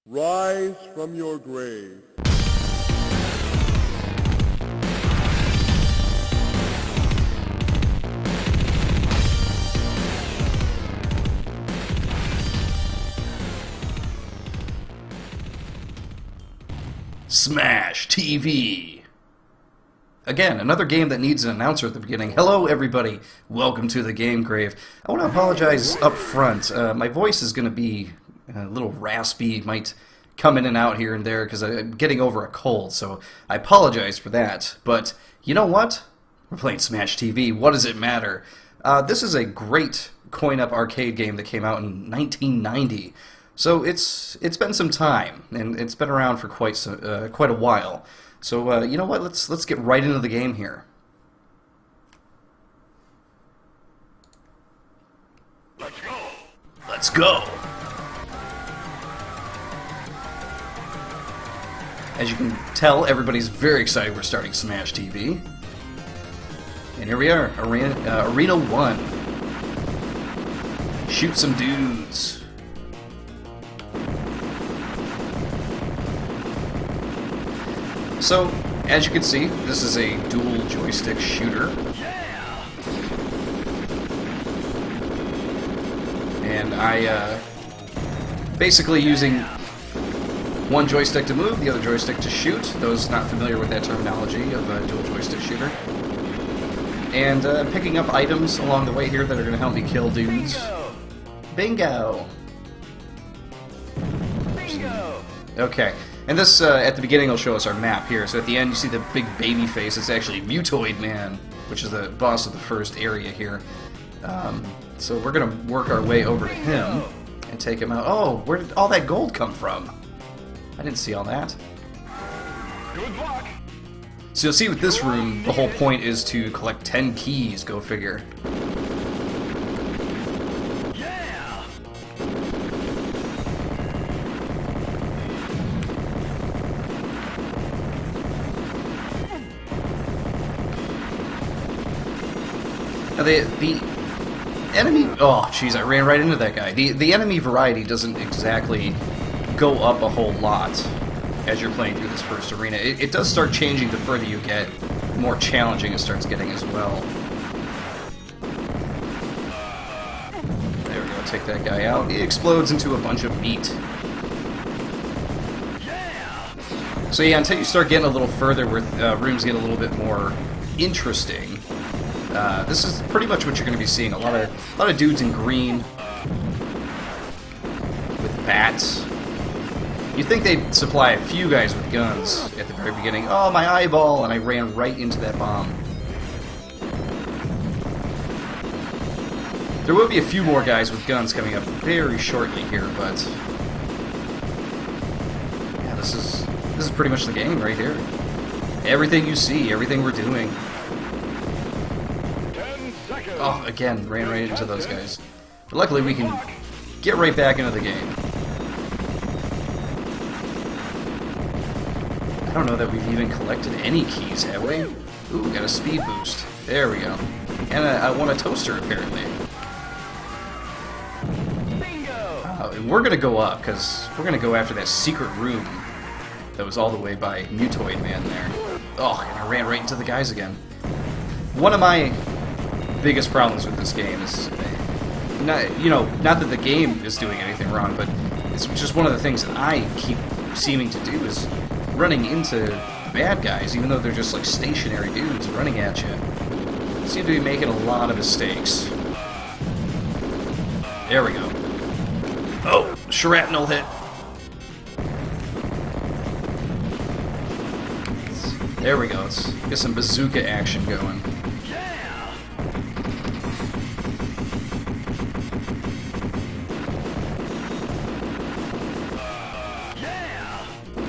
Rise from your grave. Smash TV! Again, another game that needs an announcer at the beginning. Hello, everybody. Welcome to the Game Grave. I want to apologize up front. My voice is going to be a little raspy. Might come in and out here and there because I'm getting over a cold, so I apologize for that. But you know what? We're playing Smash TV. What does it matter? This is a great coin-up arcade game that came out in 1990. So it's been some time, and it's been around for quite a while. So you know what? Let's get right into the game here. Let's go. Let's go. As you can tell, everybody's very excited we're starting Smash TV. And here we are, Arena 1. Shoot some dudes. So, as you can see, this is a dual joystick shooter. And I, basically using one joystick to move, the other joystick to shoot. Those not familiar with that terminology of a dual joystick shooter. And picking up items along the way here that are going to help me kill dudes. Bingo! Bingo! Okay. And this, at the beginning, will show us our map here. So at the end, you see the big baby face. It's actually Mutoid Man, which is the boss of the first area here. So we're going to work our way over to him and take him out. Oh, where did all that gold come from? I didn't see all that. Good luck. So you'll see with this room, the whole point is to collect 10 keys, go figure. Yeah. Now the enemy... Oh, jeez, I ran right into that guy. The enemy variety doesn't exactly go up a whole lot as you're playing through this first arena. It does start changing the further you get. The more challenging it starts getting as well. There we go, take that guy out. He explodes into a bunch of meat. So yeah, until you start getting a little further where rooms get a little bit more interesting, this is pretty much what you're going to be seeing. A lot of dudes in green with bats. You'd think they'd supply a few guys with guns at the very beginning. Oh, my eyeball! And I ran right into that bomb. There will be a few more guys with guns coming up very shortly here, but yeah, this is pretty much the game right here. Everything you see, everything we're doing. 10 seconds. Oh, again, ran right into those guys. But luckily, we can get right back into the game. I don't know that we've even collected any keys, have we? Ooh, we got a speed boost. There we go. And I won a toaster, apparently. Bingo. And we're going to go up, because we're going to go after that secret room that was all the way by Mutoid Man there. Oh, and I ran right into the guys again. One of my biggest problems with this game is, not that the game is doing anything wrong, but it's just one of the things that I keep seeming to do is running into bad guys, even though they're just like stationary dudes running at you. Seem to be making a lot of mistakes. There we go. Oh, shrapnel hit. There we go. Let's get some bazooka action going. Yeah.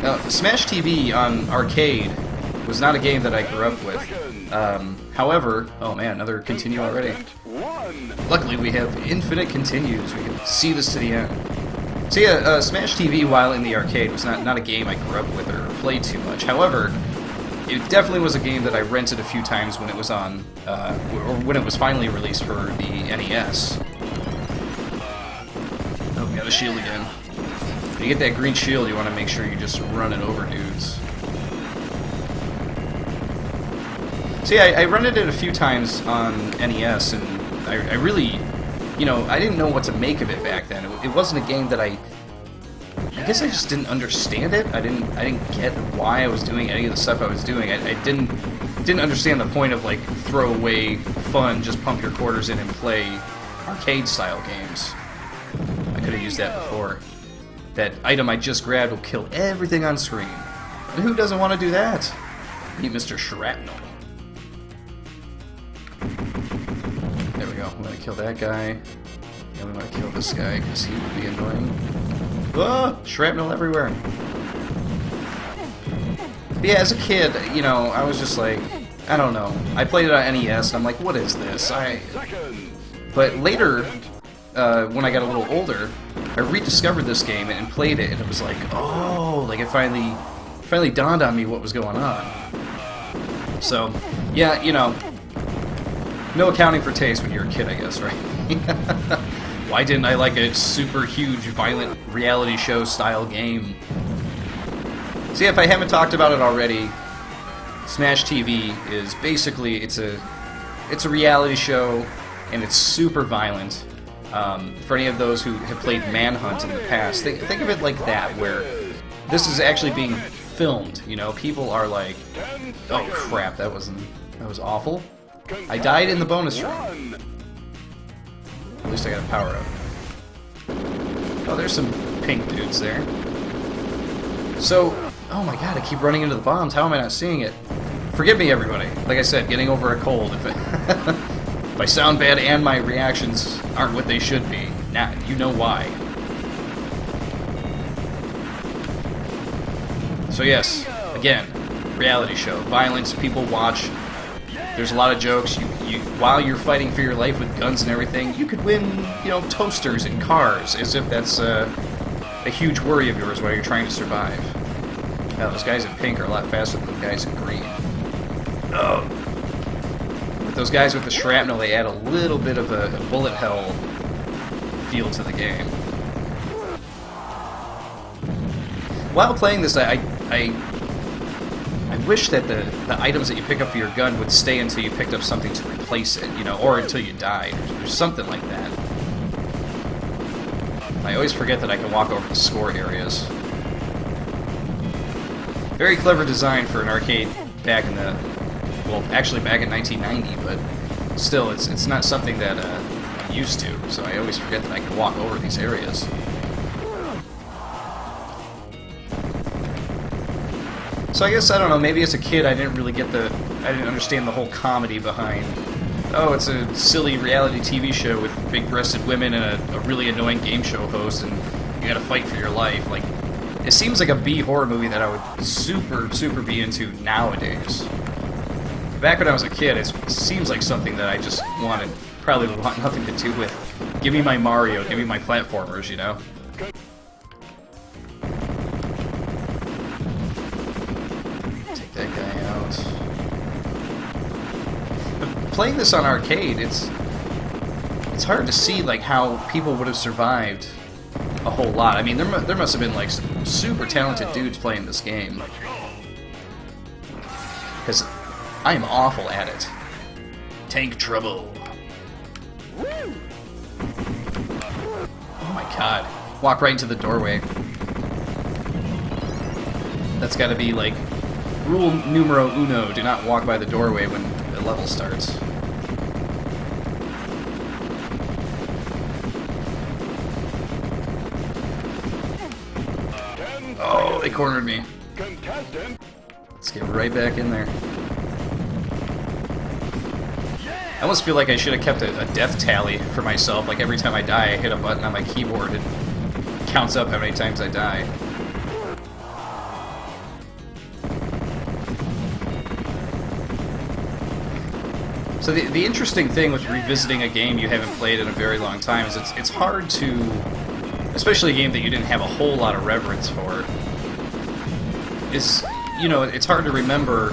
Now, Smash TV on arcade was not a game that I grew up with. However, oh man, another continue already. One. Luckily, we have infinite continues. We can see this to the end. So yeah, Smash TV, while in the arcade, was not a game I grew up with or played too much. However, it definitely was a game that I rented a few times when it was on, or when it was finally released for the NES. Oh, we got a shield again. you get that green shield, you want to make sure you're just running over dudes. So yeah, I run it a few times on NES, and I really, you know, I didn't know what to make of it back then. It wasn't a game that I guess I just didn't understand it. I didn't get why I was doing any of the stuff I was doing. I didn't understand the point of like throwaway fun, just pump your quarters in and play arcade style games. I could have used that before. That item I just grabbed will kill everything on screen. And who doesn't want to do that? Meet Mr. Shrapnel. There we go. I'm gonna kill that guy. And we want to kill this guy because he would be annoying. Oh, shrapnel everywhere. But yeah, as a kid, you know, I was just like, I don't know. I played it on NES, and I'm like, what is this? But later, when I got a little older, I rediscovered this game and played it, and it was like, oh, like it finally dawned on me what was going on. So, yeah, you know, no accounting for taste when you're a kid, I guess, right? Why didn't I like a super huge, violent reality show style game? See, if I haven't talked about it already, Smash TV is basically it's a reality show, and it's super violent. For any of those who have played Manhunt in the past, think of it like that, where this is actually being filmed. You know, people are like, "Oh crap, that was awful." I died in the bonus room. At least I got a power up. Oh, there's some pink dudes there. So, oh my god, I keep running into the bombs. How am I not seeing it? Forgive me, everybody. Like I said, getting over a cold. If I sound bad and my reactions aren't what they should be, now you know why. So yes, again, reality show. Violence, people watch. There's a lot of jokes. While you're fighting for your life with guns and everything, you could win, you know, toasters and cars, as if that's a huge worry of yours while you're trying to survive. Now, those guys in pink are a lot faster than the guys in green. Oh. But those guys with the shrapnel, they add a little bit of a bullet hell feel to the game. While playing this, I wish that the items that you pick up for your gun would stay until you picked up something to replace it, you know, or until you died, or something like that. I always forget that I can walk over the score areas. Very clever design for an arcade back in the, well, actually back in 1990, but still, it's not something that I'm used to, so I always forget that I can walk over these areas. So I guess, I don't know, maybe as a kid I didn't understand the whole comedy behind, oh, it's a silly reality TV show with big-breasted women and a really annoying game show host, and you gotta fight for your life. Like, it seems like a B-horror movie that I would super be into nowadays. Back when I was a kid, it seems like something that I just probably would want nothing to do with. Give me my Mario, give me my platformers, you know? Playing this on arcade, it's hard to see like how people would have survived a whole lot. I mean, there must have been like some super talented dudes playing this game, because I am awful at it. Tank trouble. Oh my god! Walk right into the doorway. That's got to be like rule numero uno: do not walk by the doorway when the level starts. Oh, they cornered me. Let's get right back in there. I almost feel like I should have kept a death tally for myself. Like every time I die, I hit a button on my keyboard and it counts up how many times I die. So the interesting thing with revisiting a game you haven't played in a very long time is it's hard to, especially a game that you didn't have a whole lot of reverence for, is, you know, it's hard to remember,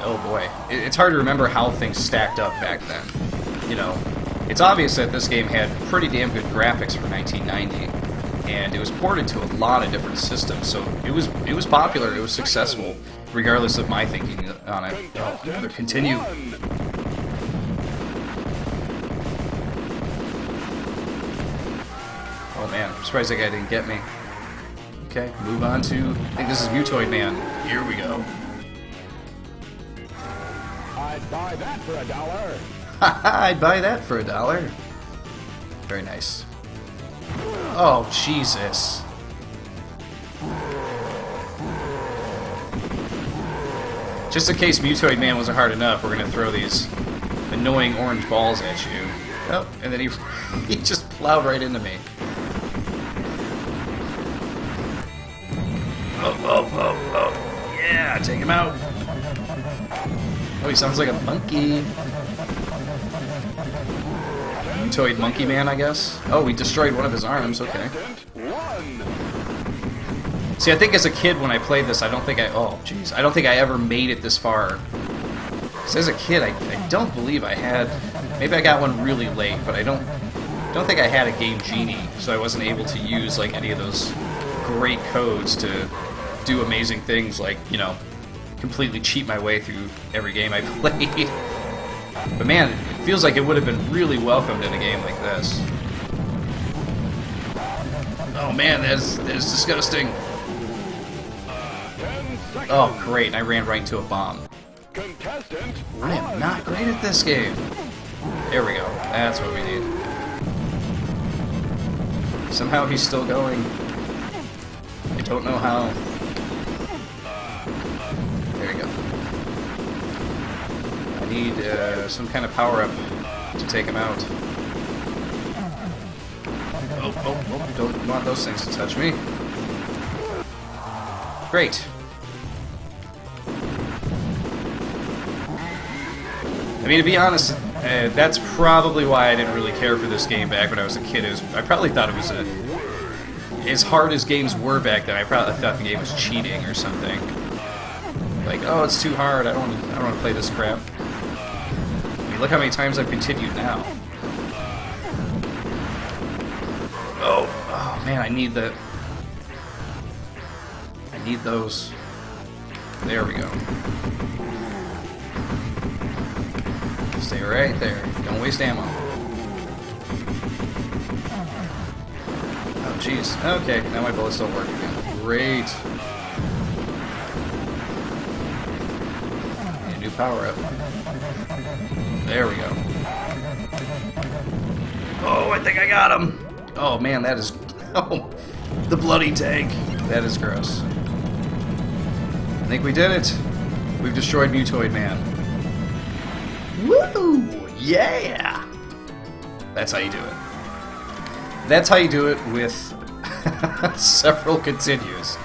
oh boy, it's hard to remember how things stacked up back then. You know, it's obvious that this game had pretty damn good graphics for 1990. and it was ported to a lot of different systems, so it was popular, it was successful, regardless of my thinking on it. Oh, another continue. Oh man, I'm surprised that guy didn't get me. Okay, move on to, I think this is Mutoid Man. Here we go. I'd buy that for $1. I'd buy that for $1. Very nice. Oh, Jesus. Just in case Mutoid Man wasn't hard enough, we're going to throw these annoying orange balls at you. Oh, and then he just plowed right into me. Oh. Yeah, take him out. Oh, he sounds like a monkey. Mutoid Monkey Man, I guess. Oh, we destroyed one of his arms. Okay. See, I think as a kid when I played this, I don't think I ever made it this far. So as a kid, I don't believe I had. Maybe I got one really late, but I don't think I had a Game Genie, so I wasn't able to use like any of those great codes to do amazing things, like, you know, completely cheat my way through every game I played. But man, it feels like it would have been really welcomed in a game like this. Oh man, that is disgusting. Oh great, I ran right into a bomb. I am not great at this game. There we go, that's what we need. Somehow he's still going. I don't know how. There you go. I need some kind of power-up to take him out. Oh, don't want those things to touch me. Great. I mean, to be honest, that's probably why I didn't really care for this game back when I was a kid. I probably thought it was as hard as games were back then. I probably thought the game was cheating or something. Like, oh, it's too hard. I don't want to play this crap. I mean, look how many times I've continued now. Oh man, I need those. There we go. Stay right there. Don't waste ammo. Oh, jeez. Okay, now my bullets don't work again. Great. Need a new power-up. There we go. Oh, I think I got him! Oh, man, that is... Oh, the bloody tank. That is gross. I think we did it. We've destroyed Mutoid Man. Woo! Yeah! That's how you do it. That's how you do it with several continues.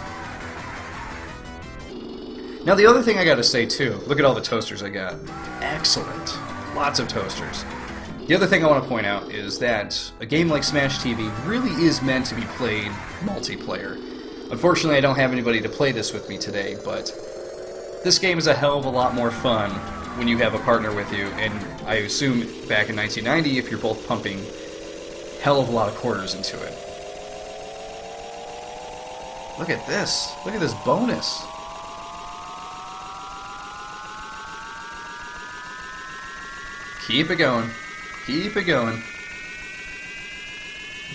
Now the other thing I gotta say too, look at all the toasters I got. Excellent. Lots of toasters. The other thing I want to point out is that a game like Smash TV really is meant to be played multiplayer. Unfortunately, I don't have anybody to play this with me today, but this game is a hell of a lot more fun when you have a partner with you, and I assume back in 1990, if you're both pumping hell of a lot of quarters into it. Look at this. Look at this bonus. Keep it going. Keep it going.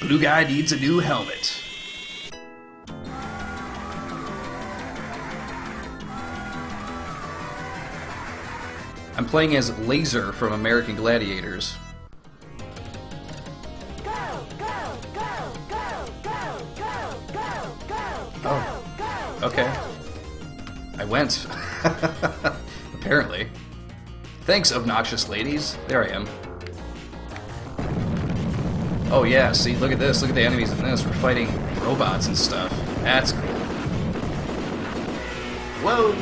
Blue guy needs a new helmet. I'm playing as Laser from American Gladiators. Oh, okay. I went. Apparently. Thanks, obnoxious ladies. There I am. Oh yeah, see, look at this. Look at the enemies in this. We're fighting robots and stuff. That's cool. Whoa!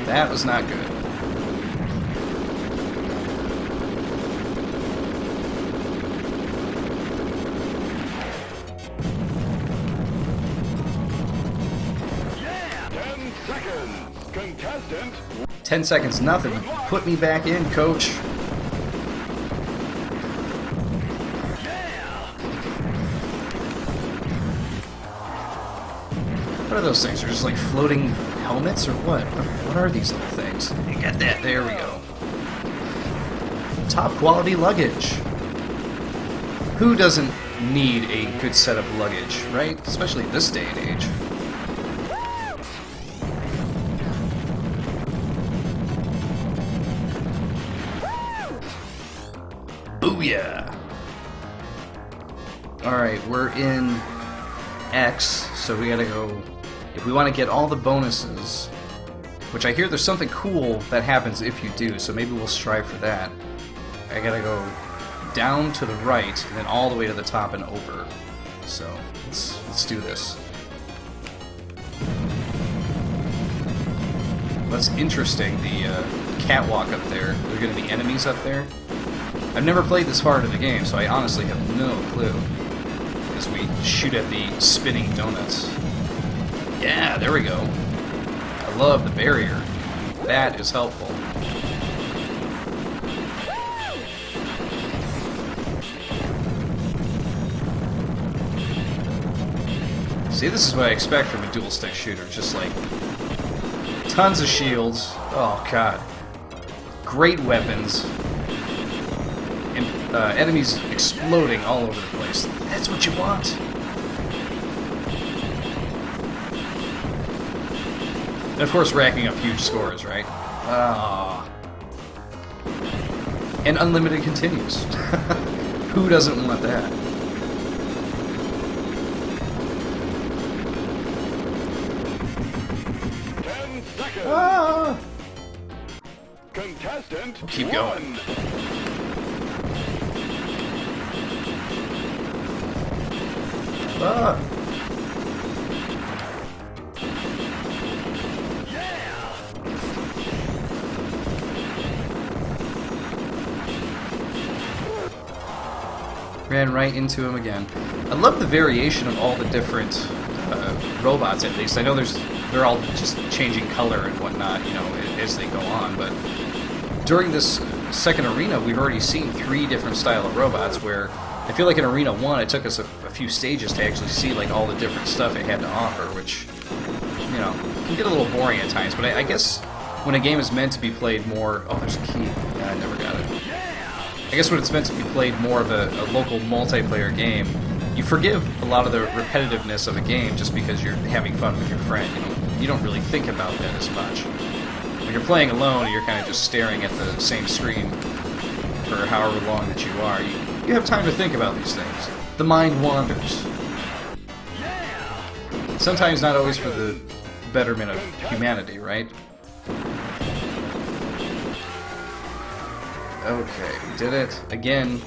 That was not good. Yeah! 10 seconds! Contestant! 10 seconds, nothing. Put me back in, coach. What are those things? They're just like floating helmets or what? What are these little things? You got that. There we go. Top quality luggage. Who doesn't need a good set of luggage, right? Especially this day and age. Booyah! Alright, we're in X, so we gotta go... If we want to get all the bonuses, which I hear there's something cool that happens if you do, so maybe we'll strive for that. I gotta go down to the right, and then all the way to the top and over. So, let's do this. That's interesting, the catwalk up there. There are gonna be enemies up there. I've never played this far into the game, so I honestly have no clue. As we shoot at the spinning donuts. Yeah, there we go. I love the barrier. That is helpful. See, this is what I expect from a dual-stick shooter. Just like tons of shields. Oh, God. Great weapons. And enemies exploding all over the place. That's what you want. And of course, racking up huge scores, right? Ah. And unlimited continues. Who doesn't want that? Ah. Contestant Keep going. Ah. Ran right into him again. I love the variation of all the different robots, at least. I know they're all just changing color and whatnot, you know, as they go on, but during this second arena, we've already seen 3 different style of robots, where I feel like in Arena 1, it took us a few stages to actually see like all the different stuff it had to offer, which, you know, can get a little boring at times, but I guess when a game is meant to be played more... Oh, there's a key. Yeah, I never got it. I guess when it's meant to be played more of a local multiplayer game, you forgive a lot of the repetitiveness of a game just because you're having fun with your friend. You don't really think about that as much. When you're playing alone and you're kind of just staring at the same screen for however long that you are, you have time to think about these things. The mind wanders. Sometimes not always for the betterment of humanity, right? Okay, we did it. Again,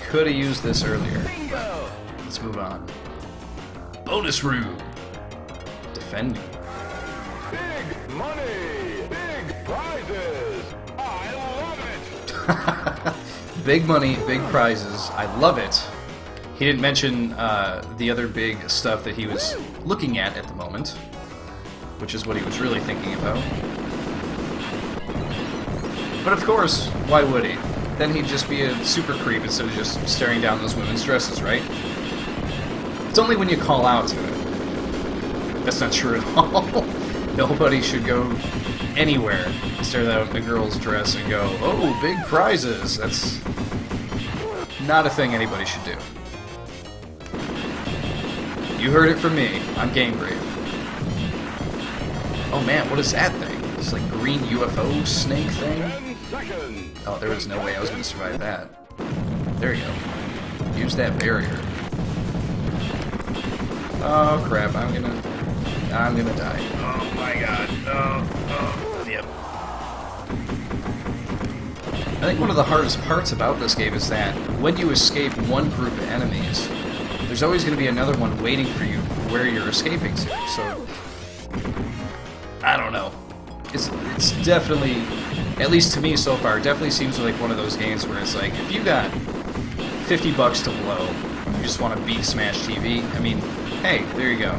could have used this earlier. Let's move on. Bonus room. Defending. big money, big prizes. I love it. Big money, big prizes. I love it. He didn't mention the other big stuff that he was looking at the moment, which is what he was really thinking about. But of course, why would he? Then he'd just be a super creep instead of just staring down those women's dresses, right? It's only when you call out to it. That's not true at all. Nobody should go anywhere, stare at a girl's dress and go, oh, big prizes. That's not a thing anybody should do. You heard it from me. I'm Game Grave. Oh man, what is that thing? This like green UFO snake thing? Oh, there was no way I was going to survive that. There you go. Use that barrier. Oh crap, I'm gonna die. Oh my god. Oh, yep. I think one of the hardest parts about this game is that when you escape one group of enemies, there's always going to be another one waiting for you where you're escaping to. So, I don't know. It's definitely, at least to me so far, it definitely seems like one of those games where it's like, if you got $50 to blow, you just want to beat Smash TV, I mean, hey, there you go.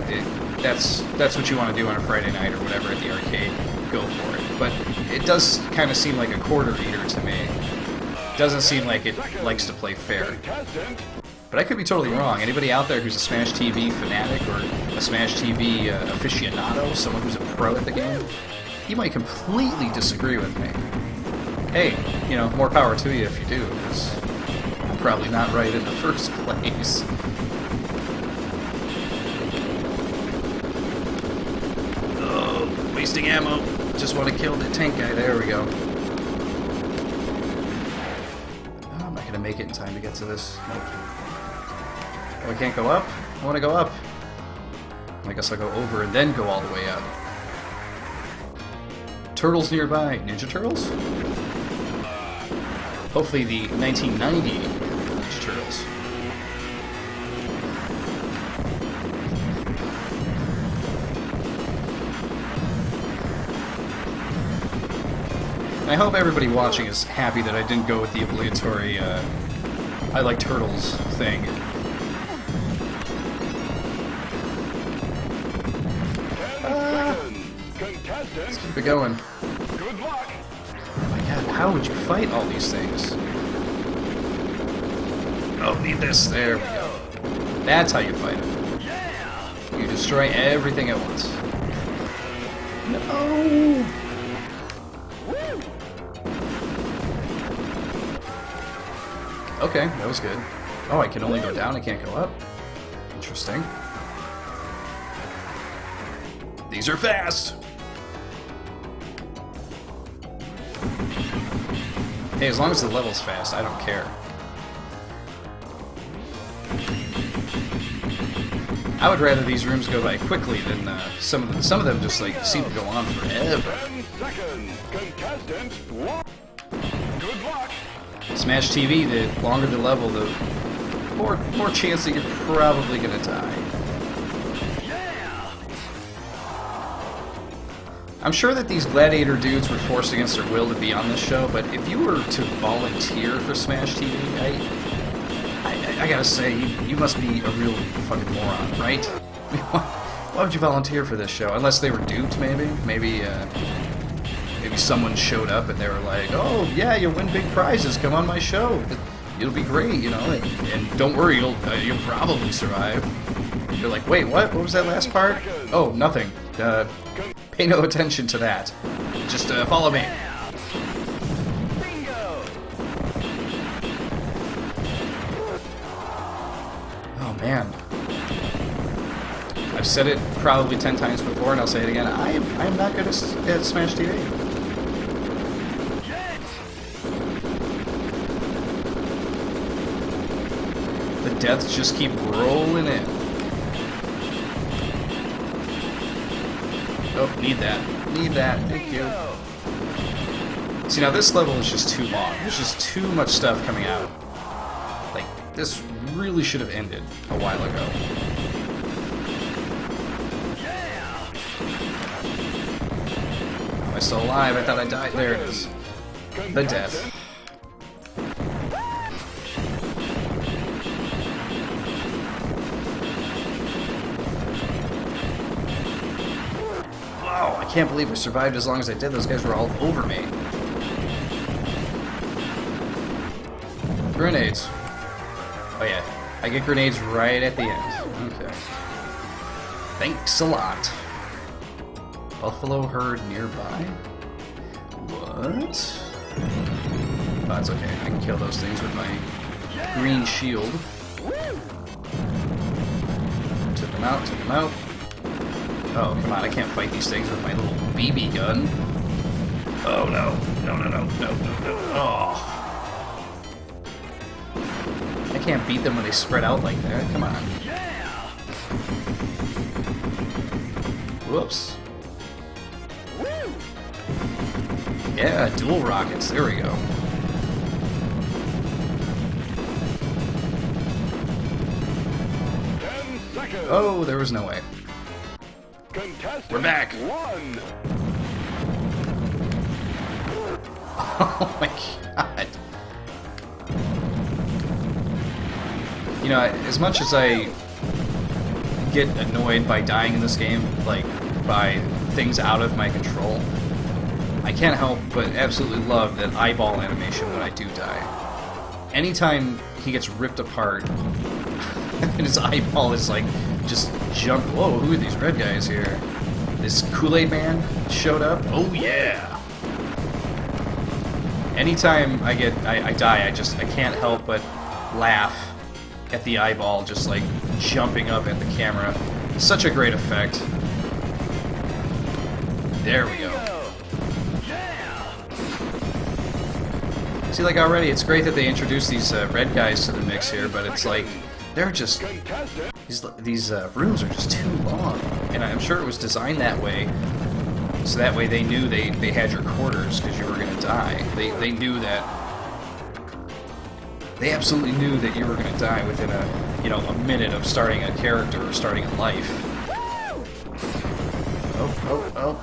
That's what you want to do on a Friday night or whatever at the arcade, go for it. But it does kind of seem like a quarter eater to me. It doesn't seem like it likes to play fair. But I could be totally wrong. Anybody out there who's a Smash TV fanatic or a Smash TV aficionado, someone who's a pro at the game, you might completely disagree with me. Hey, you know, more power to you if you do, because I'm probably not right in the first place. Oh, wasting ammo. Just want to kill the tank guy. There we go. Oh, am I going to make it in time to get to this? Nope. Oh, I can't go up? I want to go up. I guess I'll go over and then go all the way up. Turtles nearby. Ninja Turtles? Hopefully the 1990 Ninja Turtles. I hope everybody watching is happy that I didn't go with the obligatory, I like turtles thing. Let's keep it going. Good luck. Oh my god, how would you fight all these things? Oh, need this. There we go. That's how you fight it. You destroy everything at once. No! Okay, that was good. Oh, I can only go down, I can't go up. Interesting. These are fast! Hey, as long as the level's fast, I don't care. I would rather these rooms go by quickly than some of them. Some of them just like seem to go on forever. 10 seconds. Contestant 1. Good luck. Smash TV, the longer the level, the more chance that you're probably gonna die. I'm sure that these gladiator dudes were forced against their will to be on this show, but if you were to volunteer for Smash TV, I gotta say, you must be a real fucking moron, right? Why would you volunteer for this show? Unless they were duped, maybe? Maybe someone showed up and they were like, oh, yeah, you'll win big prizes, come on my show. It'll be great, you know, and don't worry, you'll probably survive. You're like, wait, what? What was that last part? Oh, nothing. Pay no attention to that. Just follow me. Oh man. I've said it probably 10 times before, and I'll say it again. I am not good at Smash TV. The deaths just keep rolling in. Oh, need that. Need that. Thank you. See, now this level is just too long. There's just too much stuff coming out. Like, this really should have ended a while ago. Am I still alive? I thought I died. There it is. The death. Wow, I can't believe I survived as long as I did. Those guys were all over me. Grenades. Oh yeah, I get grenades right at the end. Okay. Thanks a lot. Buffalo herd nearby? What? Oh, that's okay. I can kill those things with my green shield. Took them out, took them out. Oh, come on, I can't fight these things with my little BB gun. Oh, no. No, no, no, no, no, no. Oh. I can't beat them when they spread out like that. Come on. Whoops. Yeah, dual rockets. There we go. Oh, there was no way. We're back. Oh my god. You know, as much as I get annoyed by dying in this game, like by things out of my control, I can't help but absolutely love that eyeball animation when I do die. Anytime he gets ripped apart And his eyeball is like just jump. Whoa, who are these red guys here? This Kool-Aid man showed up. Oh yeah. Anytime I die, I can't help but laugh at the eyeball just like jumping up at the camera. Such a great effect. There we go. See, like already, it's great that they introduced these red guys to the mix here, but it's like they're just these rooms are just too long, and I'm sure it was designed that way, so that way they knew they had your quarters because you were gonna die. They knew that. They absolutely knew that you were gonna die within a minute of starting a character or starting a life. Oh,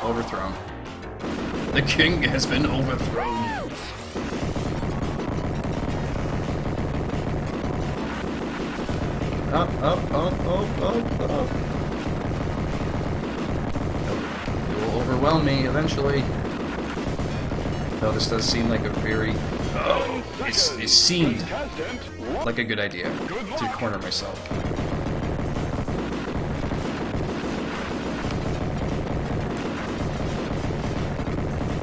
overthrown. The king has been overthrown. Up. It will overwhelm me eventually. Though this does seem like a very... Oh, it seemed like a good idea to corner myself.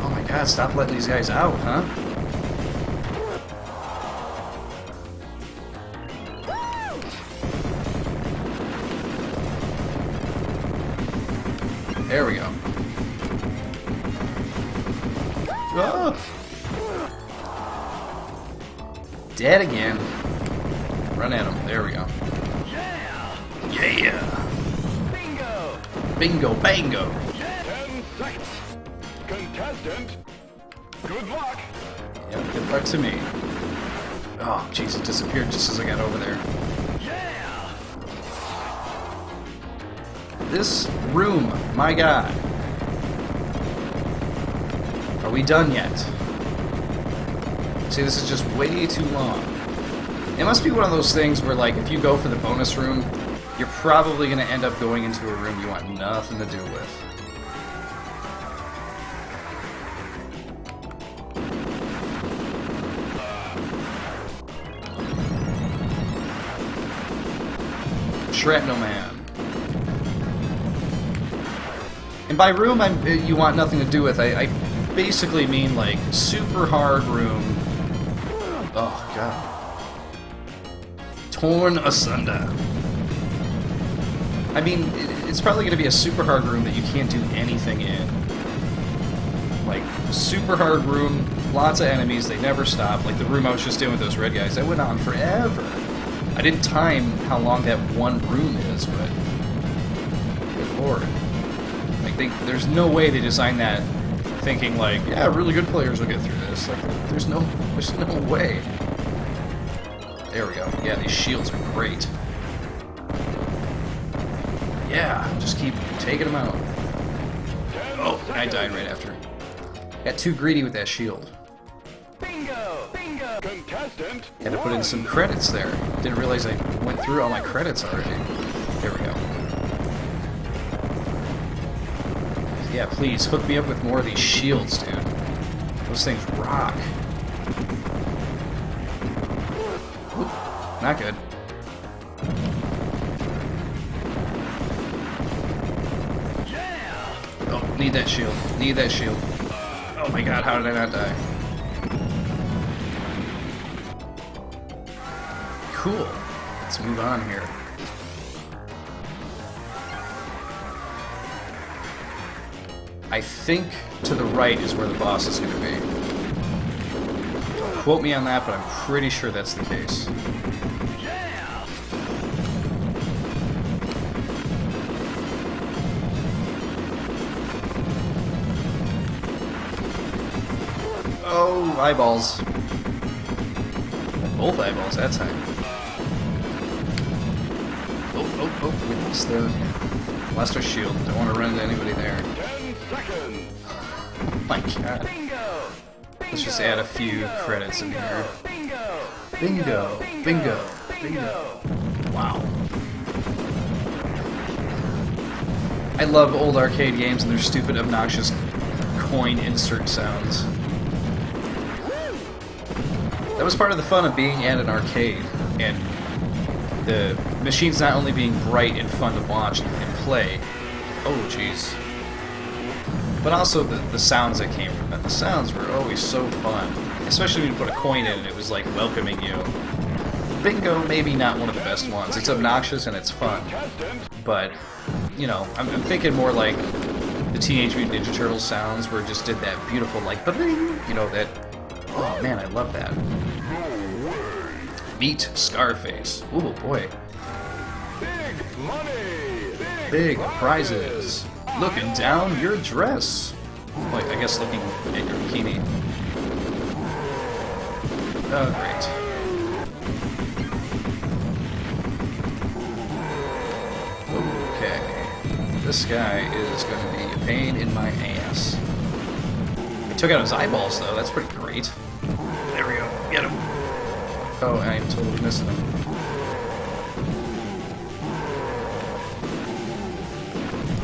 Oh my god, stop letting these guys out, huh? There we go. Oh. Dead again. Run at him. There we go. Yeah. Bingo, bango. 10 seconds. Contestant, good luck. Yeah, good luck to me. Oh, jeez, it disappeared just as I got over there. This room, my god. Are we done yet? See, this is just way too long. It must be one of those things where, like, if you go for the bonus room, you're probably going to end up going into a room you want nothing to do with. Shrapnel Man. And by room, you want nothing to do with, I basically mean, like, super hard room. Oh, God. Torn asunder. I mean, it's probably going to be a super hard room that you can't do anything in. Like, super hard room, lots of enemies, they never stop. Like the room I was just doing with those red guys, that went on forever. I didn't time how long that one room is, but... Good lord. Like, there's no way they designed that thinking, like, yeah, really good players will get through this. Like, there's no way. There we go. Yeah, these shields are great. Yeah, just keep taking them out. Oh, I died right after. Got too greedy with that shield. Bingo! Bingo! Contestant, Had to put in some credits there. Didn't realize I went through all my credits already. There we go. Yeah, please, hook me up with more of these shields, dude. Those things rock. Oop, not good. Oh, need that shield. Need that shield. Oh my god, how did I not die? Cool. Let's move on here. I think to the right is where the boss is going to be. Don't quote me on that, but I'm pretty sure that's the case. Oh, eyeballs. Both eyeballs that time. Oh, we lost our shield. Don't want to run into anybody there. 10 seconds. Oh my god. Let's just add a few credits in here. Bingo! Bingo! Bingo! Wow. I love old arcade games and their stupid, obnoxious coin insert sounds. That was part of the fun of being at an arcade and the machines not only being bright and fun to watch and play, oh jeez, but also the sounds that came from it. The sounds were always so fun, especially when you put a coin in and it was like welcoming you. Bingo, maybe not one of the best ones. It's obnoxious and it's fun, but you know, I'm thinking more like the Teenage Mutant Ninja Turtles sounds, where it just did that beautiful like, you know, that. Oh man, I love that. Meet Scarface. Ooh boy. Big money! Big prizes. Looking down your dress. Like, I guess looking at your bikini. Oh, great. Okay. This guy is going to be a pain in my ass. I took out his eyeballs, though. That's pretty great. There we go. Get him. Oh, I am totally missing him.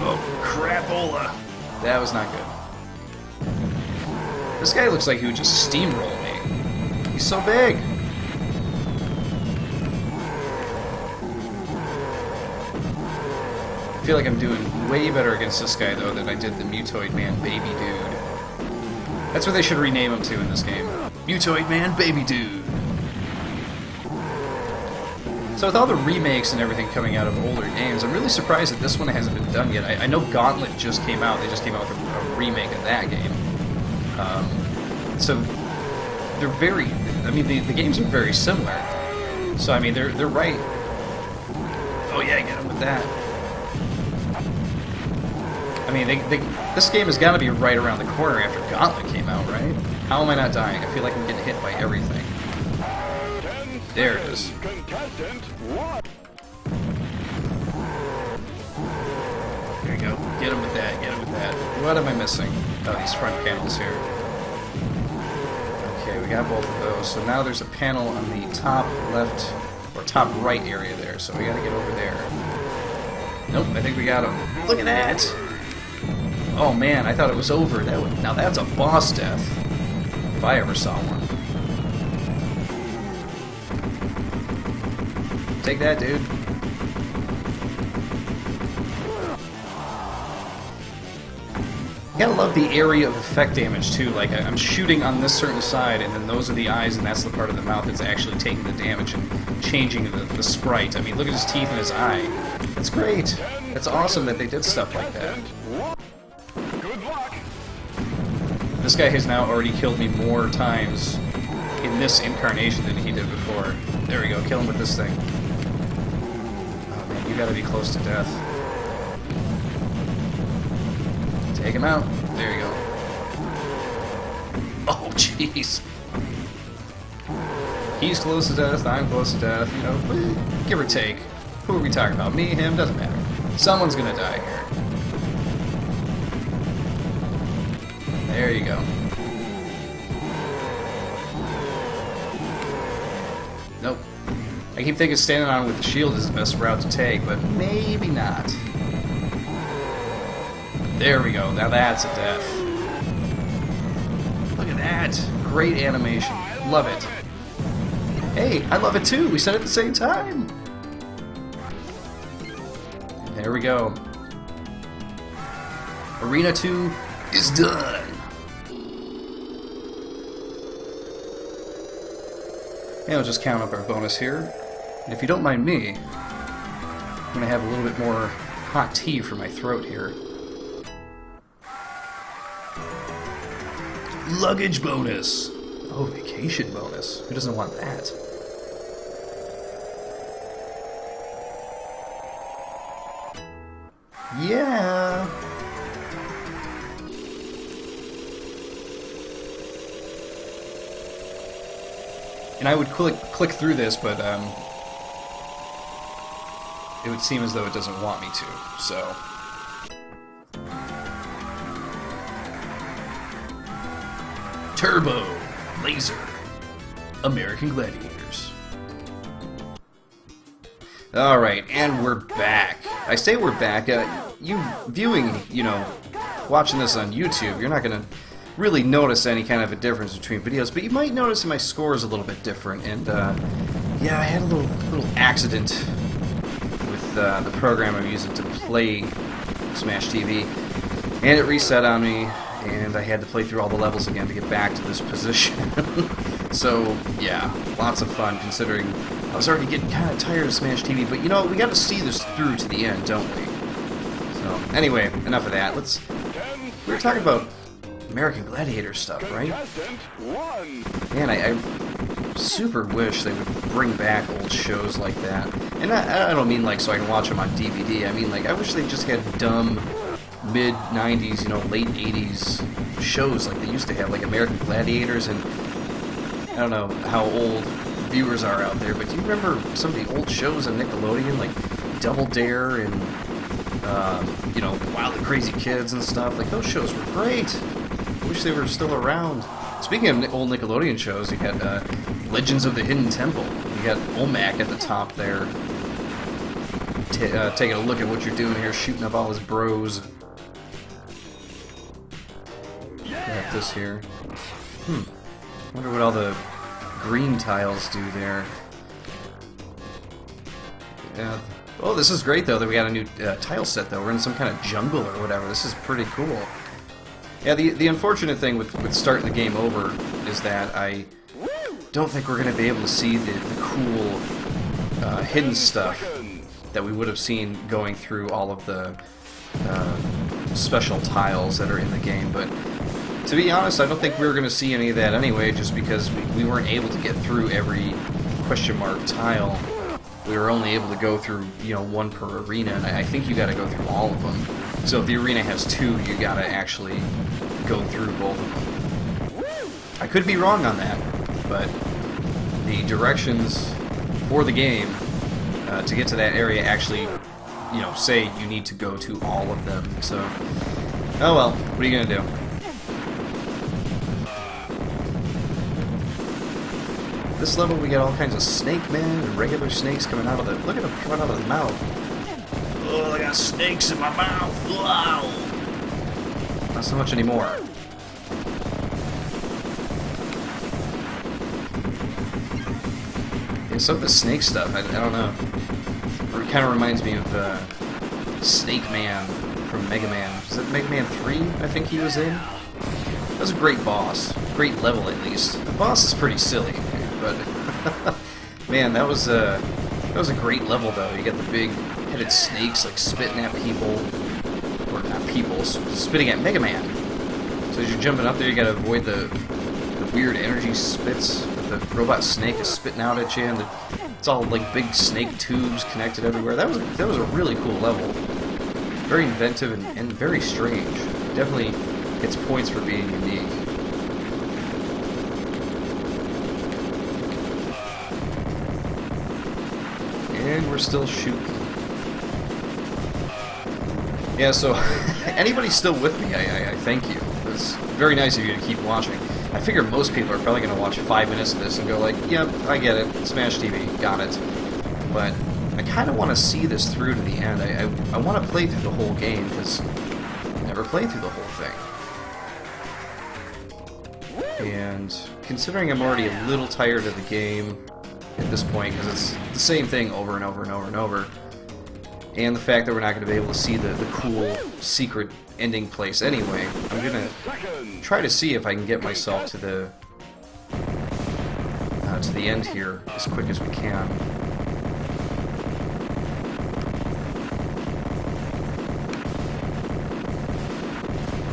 Oh, crapola. That was not good. This guy looks like he would just steamroll me. He's so big. I feel like I'm doing way better against this guy, though, than I did the Mutoid Man Baby Dude. That's what they should rename him to in this game. Mutoid Man Baby Dude. So with all the remakes and everything coming out of older games, I'm really surprised that this one hasn't been done yet. I know Gauntlet just came out. They just came out with a remake of that game. So they're very... I mean, the games are very similar. So, I mean, they're right... Oh yeah, get him with that. I mean, this game has got to be right around the corner after Gauntlet came out, right? How am I not dying? I feel like I'm getting hit by everything. There it is. Contestant 1. There you go. Get him with that, get him with that. What am I missing? Oh, these front panels here. Okay, we got both of those. So now there's a panel on the top left, or top right area there. So we gotta get over there. Nope, I think we got him. Look at that! Oh man, I thought it was over. Now that's a boss death. If I ever saw one. Take that, dude. You gotta love the area of effect damage, too. Like, I'm shooting on this certain side, and then those are the eyes, and that's the part of the mouth that's actually taking the damage and changing the sprite. I mean, look at his teeth and his eye. That's great. That's awesome that they did stuff like that. Good luck. This guy has now already killed me more times in this incarnation than he did before. There we go, kill him with this thing. Oh man, you gotta be close to death. Take him out. There you go. Oh, jeez. He's close to death, I'm close to death, you know, give or take. Who are we talking about? Me, him, doesn't matter. Someone's gonna die here. There you go. Nope. I keep thinking standing on with the shield is the best route to take, but maybe not. There we go. Now that's a death. Look at that. Great animation. Love it. Hey, I love it too. We said it at the same time. There we go. Arena 2 is done. And we'll just count up our bonus here. And if you don't mind me, I'm going to have a little bit more hot tea for my throat here. Luggage bonus. Oh, vacation bonus. Who doesn't want that? Yeah. And I would click through this, but it would seem as though it doesn't want me to, so... Turbo, Laser, American Gladiators. Alright, and we're back. I say we're back. You viewing, you know, watching this on YouTube, you're not going to really notice any kind of a difference between videos, but you might notice my score is a little bit different, and Yeah, I had a little accident with the program I'm using to play Smash TV, and it reset on me, and I had to play through all the levels again to get back to this position. So, yeah, lots of fun considering I was already getting kind of tired of Smash TV, but you know, we got to see this through to the end, don't we? So, anyway, enough of that. We were talking about American Gladiator stuff, right? Man, I super wish they would bring back old shows like that. And I don't mean like so I can watch them on DVD. I mean like I wish they just had dumb mid-90s, you know, late 80s shows like they used to have, like American Gladiators. And I don't know how old viewers are out there, but do you remember some of the old shows on Nickelodeon, like Double Dare and you know, Wild and Crazy Kids and stuff? Like those shows were great. I wish they were still around. Speaking of old Nickelodeon shows, you had Legends of the Hidden Temple. You got Olmec at the top there, taking a look at what you're doing here, shooting up all his bros. Got this here. Wonder what all the green tiles do there. Yeah. Oh, this is great though that we got a new tile set though. We're in some kind of jungle or whatever. This is pretty cool. Yeah, the unfortunate thing with starting the game over is that I don't think we're going to be able to see the cool hidden stuff that we would have seen going through all of the special tiles that are in the game. But to be honest, I don't think we were going to see any of that anyway, just because we weren't able to get through every question mark tile. We were only able to go through, you know, one per arena, and I think you got to go through all of them. So if the arena has two, you got to actually go through both of them. I could be wrong on that, but the directions for the game to get to that area actually, you know, say you need to go to all of them. So, oh well, what are you gonna do? This level we got all kinds of snake men and regular snakes coming out of the... Look at them coming out of the mouth. Oh, I got snakes in my mouth. Wow. Not so much anymore. Yeah, some of the snake stuff, I don't know. It kind of reminds me of Snake Man from Mega Man. Is it Mega Man 3, I think he was in? That was a great boss. Great level, at least. The boss is pretty silly. But man, that was a great level though. You got the big headed snakes like spitting at people, or not people, spitting at Mega Man. So as you're jumping up there, you gotta avoid the weird energy spits that the robot snake is spitting out at you, and it's all like big snake tubes connected everywhere. That was a really cool level, very inventive and very strange. Definitely gets points for being unique. And we're still shooting. Yeah, so anybody still with me, I thank you. It's very nice of you to keep watching. I figure most people are probably going to watch 5 minutes of this and go like, yep, I get it, Smash TV, got it. But I kind of want to see this through to the end. I want to play through the whole game, because I never played through the whole thing. And considering I'm already a little tired of the game at this point, because it's the same thing over and over and over and over, and the fact that we're not going to be able to see the cool secret ending place anyway, I'm going to try to see if I can get myself to the end here as quick as we can.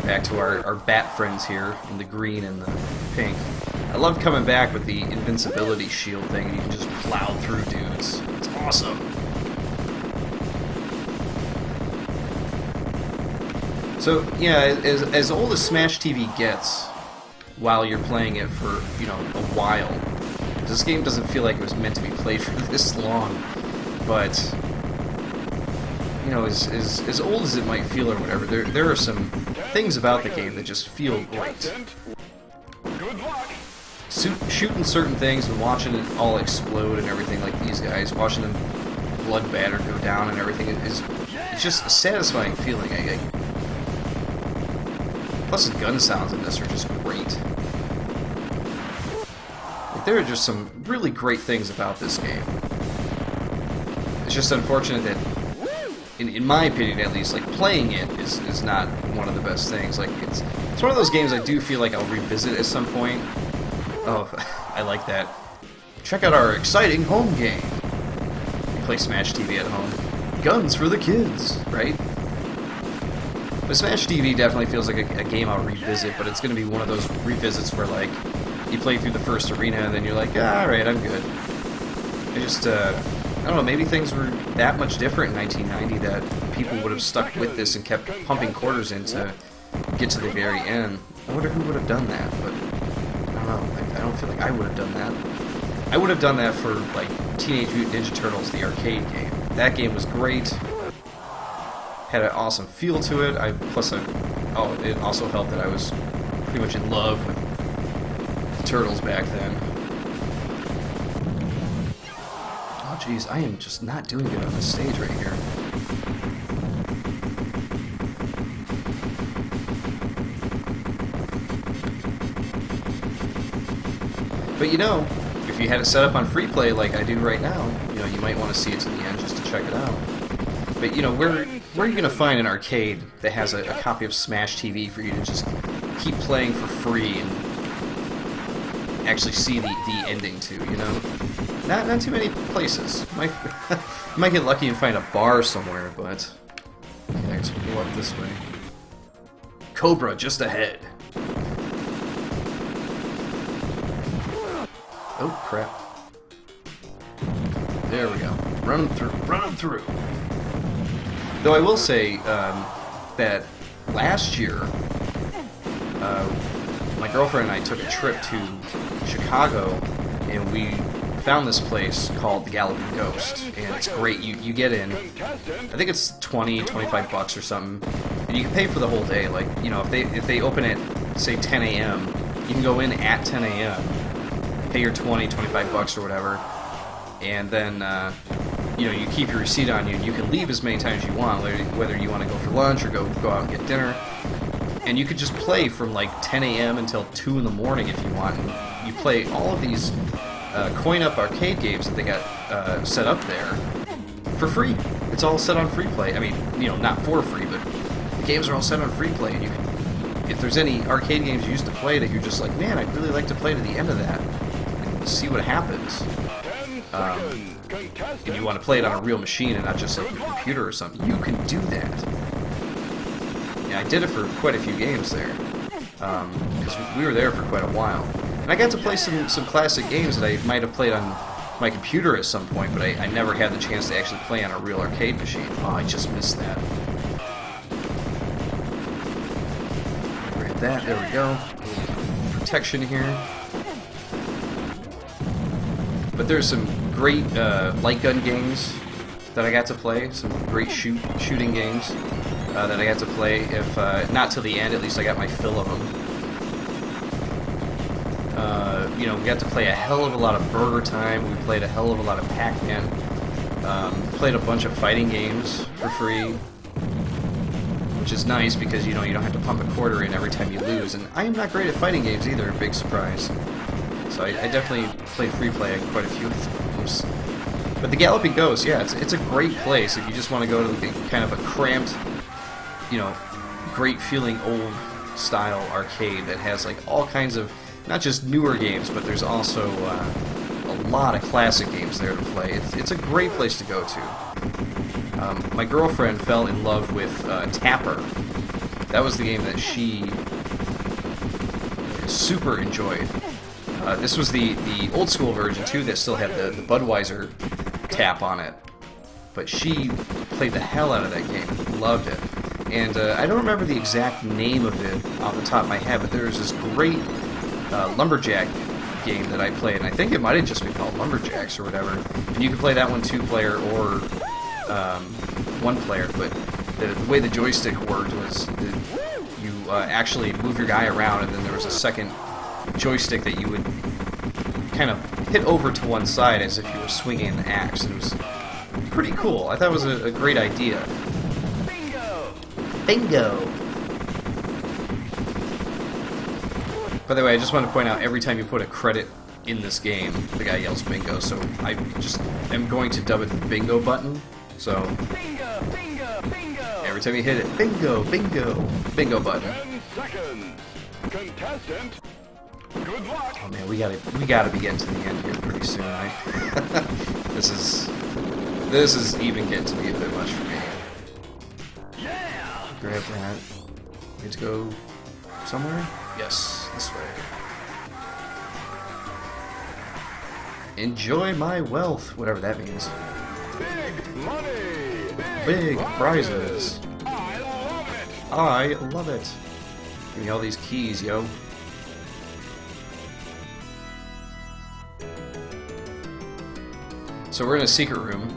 Back to our bat friends here in the green and the pink. I love coming back with the invincibility shield thing, and you can just plow through dudes. It's awesome. So, yeah, as old as Smash TV gets, while you're playing it for, you know, a while, this game doesn't feel like it was meant to be played for this long, but, you know, as old as it might feel or whatever, there are some things about the game that just feel great. Shooting certain things and watching it all explode and everything like these guys, watching them blood batter go down and everything, it's just a satisfying feeling. Plus the gun sounds in this are just great. Like, there are just some really great things about this game. It's just unfortunate that, in my opinion at least, like, playing it is not one of the best things. Like, it's one of those games I do feel like I'll revisit at some point. Oh, I like that. Check out our exciting home game. You play Smash TV at home. Guns for the kids, right? But Smash TV definitely feels like a game I'll revisit, but it's going to be one of those revisits where, like, you play through the first arena and then you're like, ah, alright, I'm good. I just, I don't know, maybe things were that much different in 1990 that people would have stuck with this and kept pumping quarters in to get to the very end. I wonder who would have done that, but I don't know. I don't feel like I would have done that. I would have done that for, like, Teenage Mutant Ninja Turtles, the arcade game. That game was great. Had an awesome feel to it. It also helped that I was pretty much in love with the Turtles back then. Oh, jeez, I am just not doing good on this stage right here. But you know, if you had it set up on free play like I do right now, you know, you might want to see it to the end just to check it out. But you know, where are you going to find an arcade that has a copy of Smash TV for you to just keep playing for free and actually see the ending to, you know? Not too many places. You might get lucky and find a bar somewhere, but... Okay, I guess we'll go up this way. Cobra just ahead. Oh, crap. There we go. Run them through. Though I will say that last year, my girlfriend and I took a trip to Chicago, and we found this place called the Galloping Ghost, and it's great. You get in, I think it's $25 or something, and you can pay for the whole day. Like, you know, if they open at, say, 10 a.m., you can go in at 10 a.m., pay your $25 or whatever, and then, you know, you keep your receipt on you, and you can leave as many times as you want, whether you want to go for lunch or go out and get dinner. And you could just play from like 10 a.m. until 2 in the morning if you want. And you play all of these coin-up arcade games that they got set up there for free. It's all set on free play. I mean, you know, not for free, but the games are all set on free play. And you can, if there's any arcade games you used to play that you're just like, man, I'd really like to play to the end of that and see what happens. And you want to play it on a real machine and not just like your computer or something, you can do that. Yeah, I did it for quite a few games there, because we were there for quite a while. And I got to play some classic games that I might have played on my computer at some point, but I never had the chance to actually play on a real arcade machine. Oh, I just missed that. Right, there we go. Protection here. But there's some great light gun games that I got to play, some great shooting games that I got to play. If not till the end, at least I got my fill of them. You know, we got to play a hell of a lot of Burger Time. We played a hell of a lot of Pac-Man. Played a bunch of fighting games for free, which is nice because, you know, you don't have to pump a quarter in every time you lose. And I am not great at fighting games either, big surprise. So I definitely played free play at quite a few of those. But the Galloping Ghost, yeah, it's a great place if you just want to go to the kind of a cramped, you know, great feeling old style arcade that has like all kinds of, not just newer games, but there's also a lot of classic games there to play. It's a great place to go to. My girlfriend fell in love with Tapper. That was the game that she super enjoyed. This was the old school version too that still had the Budweiser tap on it. But she played the hell out of that game, loved it. And I don't remember the exact name of it off the top of my head, but there was this great Lumberjack game that I played, and I think it might have just been called Lumberjacks or whatever. And you could play that one 2-player or 1-player, but the way the joystick worked was that you actually move your guy around, and then there was a second joystick that you would kind of hit over to one side as if you were swinging an axe. It was pretty cool. I thought it was a great idea. Bingo! By the way, I just want to point out, every time you put a credit in this game, the guy yells bingo, so I just am going to dub it the bingo button. So Bingo, bingo, bingo. every time you hit it, bingo, bingo, bingo button. 10 seconds. Contestant, good luck. Oh man, we gotta be getting to the end here pretty soon, right? This is even getting to be a bit much for me. Yeah. Grab that. Need to go somewhere? Yes, this way. Enjoy my wealth, whatever that means. Big money. Big prizes. I love it. I love it. Give me all these keys, yo. So we're in a secret room.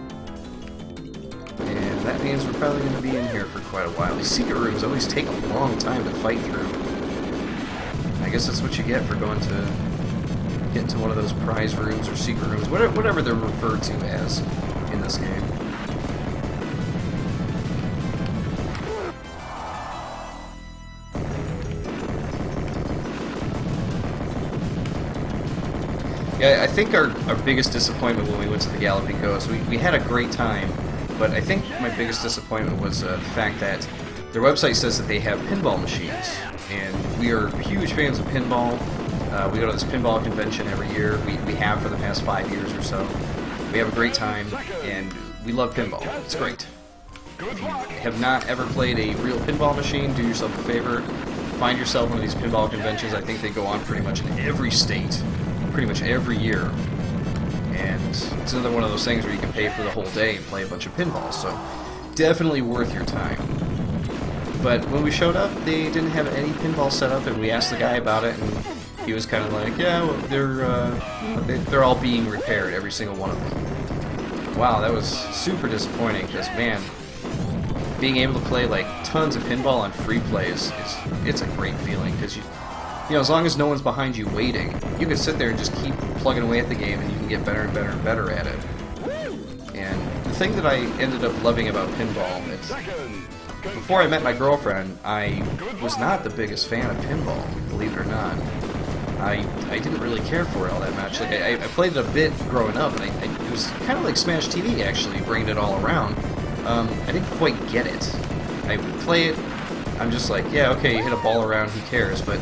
And that means we're probably going to be in here for quite a while. These secret rooms always take a long time to fight through. I guess that's what you get for going to get into one of those prize rooms or secret rooms, whatever they're referred to as in this game. Yeah, I think our biggest disappointment when we went to the Galloping Ghost, we had a great time, but I think my biggest disappointment was the fact that their website says that they have pinball machines, and we are huge fans of pinball. We go to this pinball convention every year. We have for the past 5 years or so. We have a great time, and we love pinball. It's great. If you have not ever played a real pinball machine, do yourself a favor. Find yourself one of these pinball conventions. I think they go on pretty much in every state, pretty much every year. And it's another one of those things where you can pay for the whole day and play a bunch of pinballs. So definitely worth your time. But when we showed up, they didn't have any pinball set up, and we asked the guy about it, and he was kind of like, yeah, well, they're all being repaired, every single one of them. Wow, that was super disappointing, because, man, being able to play, like, tons of pinball on free plays, it's a great feeling, because, you know, as long as no one's behind you waiting, you can sit there and just keep plugging away at the game, and you can get better and better and better at it. And the thing that I ended up loving about pinball is, before I met my girlfriend, I was not the biggest fan of pinball, believe it or not. I didn't really care for it all that much. Like I played it a bit growing up, and it was kind of like Smash TV, actually, bringing it all around. I didn't quite get it. I would play it, I'm just like, yeah, okay, you hit a ball around, who cares? But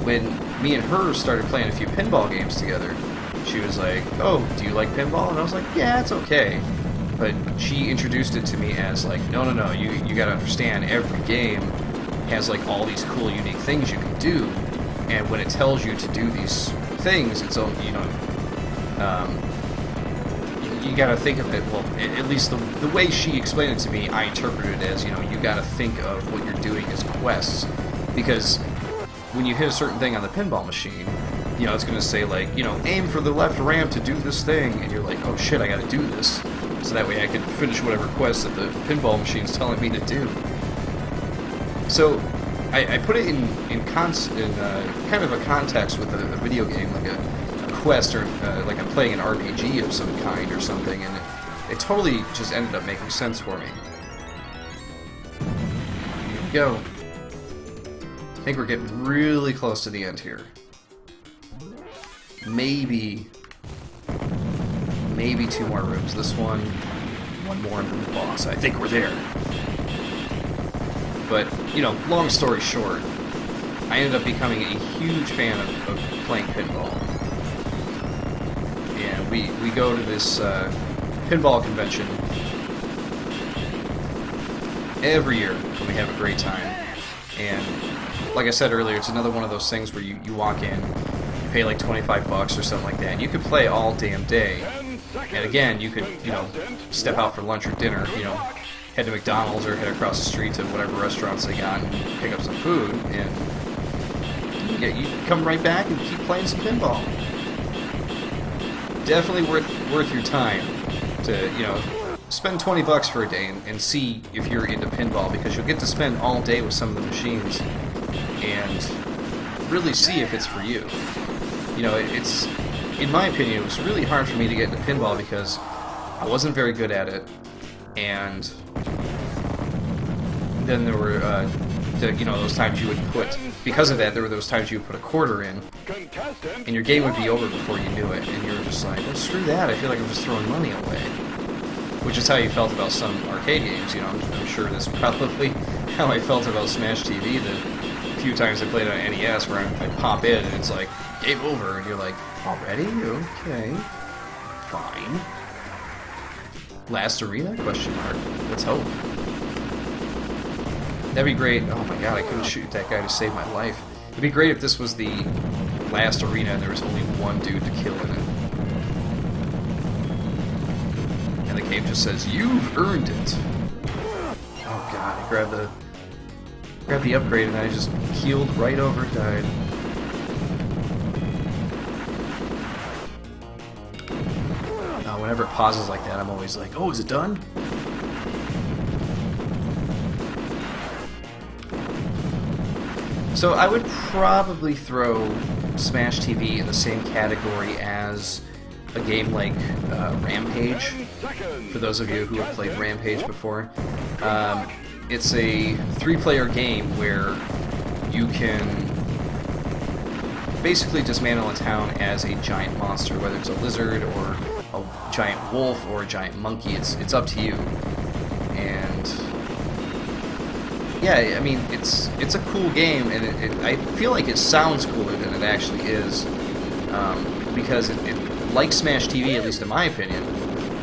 when me and her started playing a few pinball games together, she was like, oh, do you like pinball? And I was like, yeah, it's okay. But she introduced it to me as like, no, you gotta understand, every game has like all these cool, unique things you can do, and when it tells you to do these things, it's all, you know, you gotta think of it, well, at least the way she explained it to me, I interpreted it as, you know, you gotta think of what you're doing as quests, because when you hit a certain thing on the pinball machine, you know, it's gonna say like, you know, aim for the left ramp to do this thing, and you're like, oh shit, I gotta do this. So that way I can finish whatever quest that the pinball machine's telling me to do. So I put it in kind of a context with a video game, like a quest, or like I'm playing an RPG of some kind or something, and it totally just ended up making sense for me. Here we go. I think we're getting really close to the end here. Maybe 2 more rooms. This one more, and then the boss. I think we're there. But, you know, long story short, I ended up becoming a huge fan of playing pinball. And we go to this pinball convention every year, and we have a great time. And like I said earlier, it's another one of those things where you walk in, you pay like $25 or something like that, and you could play all damn day. And again, you could, you know, step out for lunch or dinner, you know, head to McDonald's or head across the street to whatever restaurants they got and pick up some food, and you come right back and keep playing some pinball. Definitely worth your time to, you know, spend $20 for a day and see if you're into pinball, because you'll get to spend all day with some of the machines and really see if it's for you. You know, it's, in my opinion, it was really hard for me to get into pinball because I wasn't very good at it, and then there were you know, those times you would put, because of that, there were those times you would put a quarter in, Contestant. and your game would be over before you knew it, and you were just like, well, screw that, I feel like I'm just throwing money away. Which is how you felt about some arcade games, you know, I'm sure that's probably how I felt about Smash TV the few times I played on NES, where I pop in and it's like, game over, and you're like, already? Okay. Fine. Last arena? Question mark. Let's hope. That'd be great. Oh my god, I couldn't shoot that guy to save my life. It'd be great if this was the last arena and there was only one dude to kill in it. And the game just says, you've earned it. Oh god, I grabbed the upgrade and I just keeled right over and died. Whenever it pauses like that, I'm always like, oh, is it done? So I would probably throw Smash TV in the same category as a game like Rampage, for those of you who have played Rampage before. It's a 3-player game where you can basically dismantle a town as a giant monster, whether it's a lizard or a giant wolf or a giant monkey. It's up to you. And yeah, I mean, it's a cool game, and I feel like it sounds cooler than it actually is, because it, like Smash TV, at least in my opinion,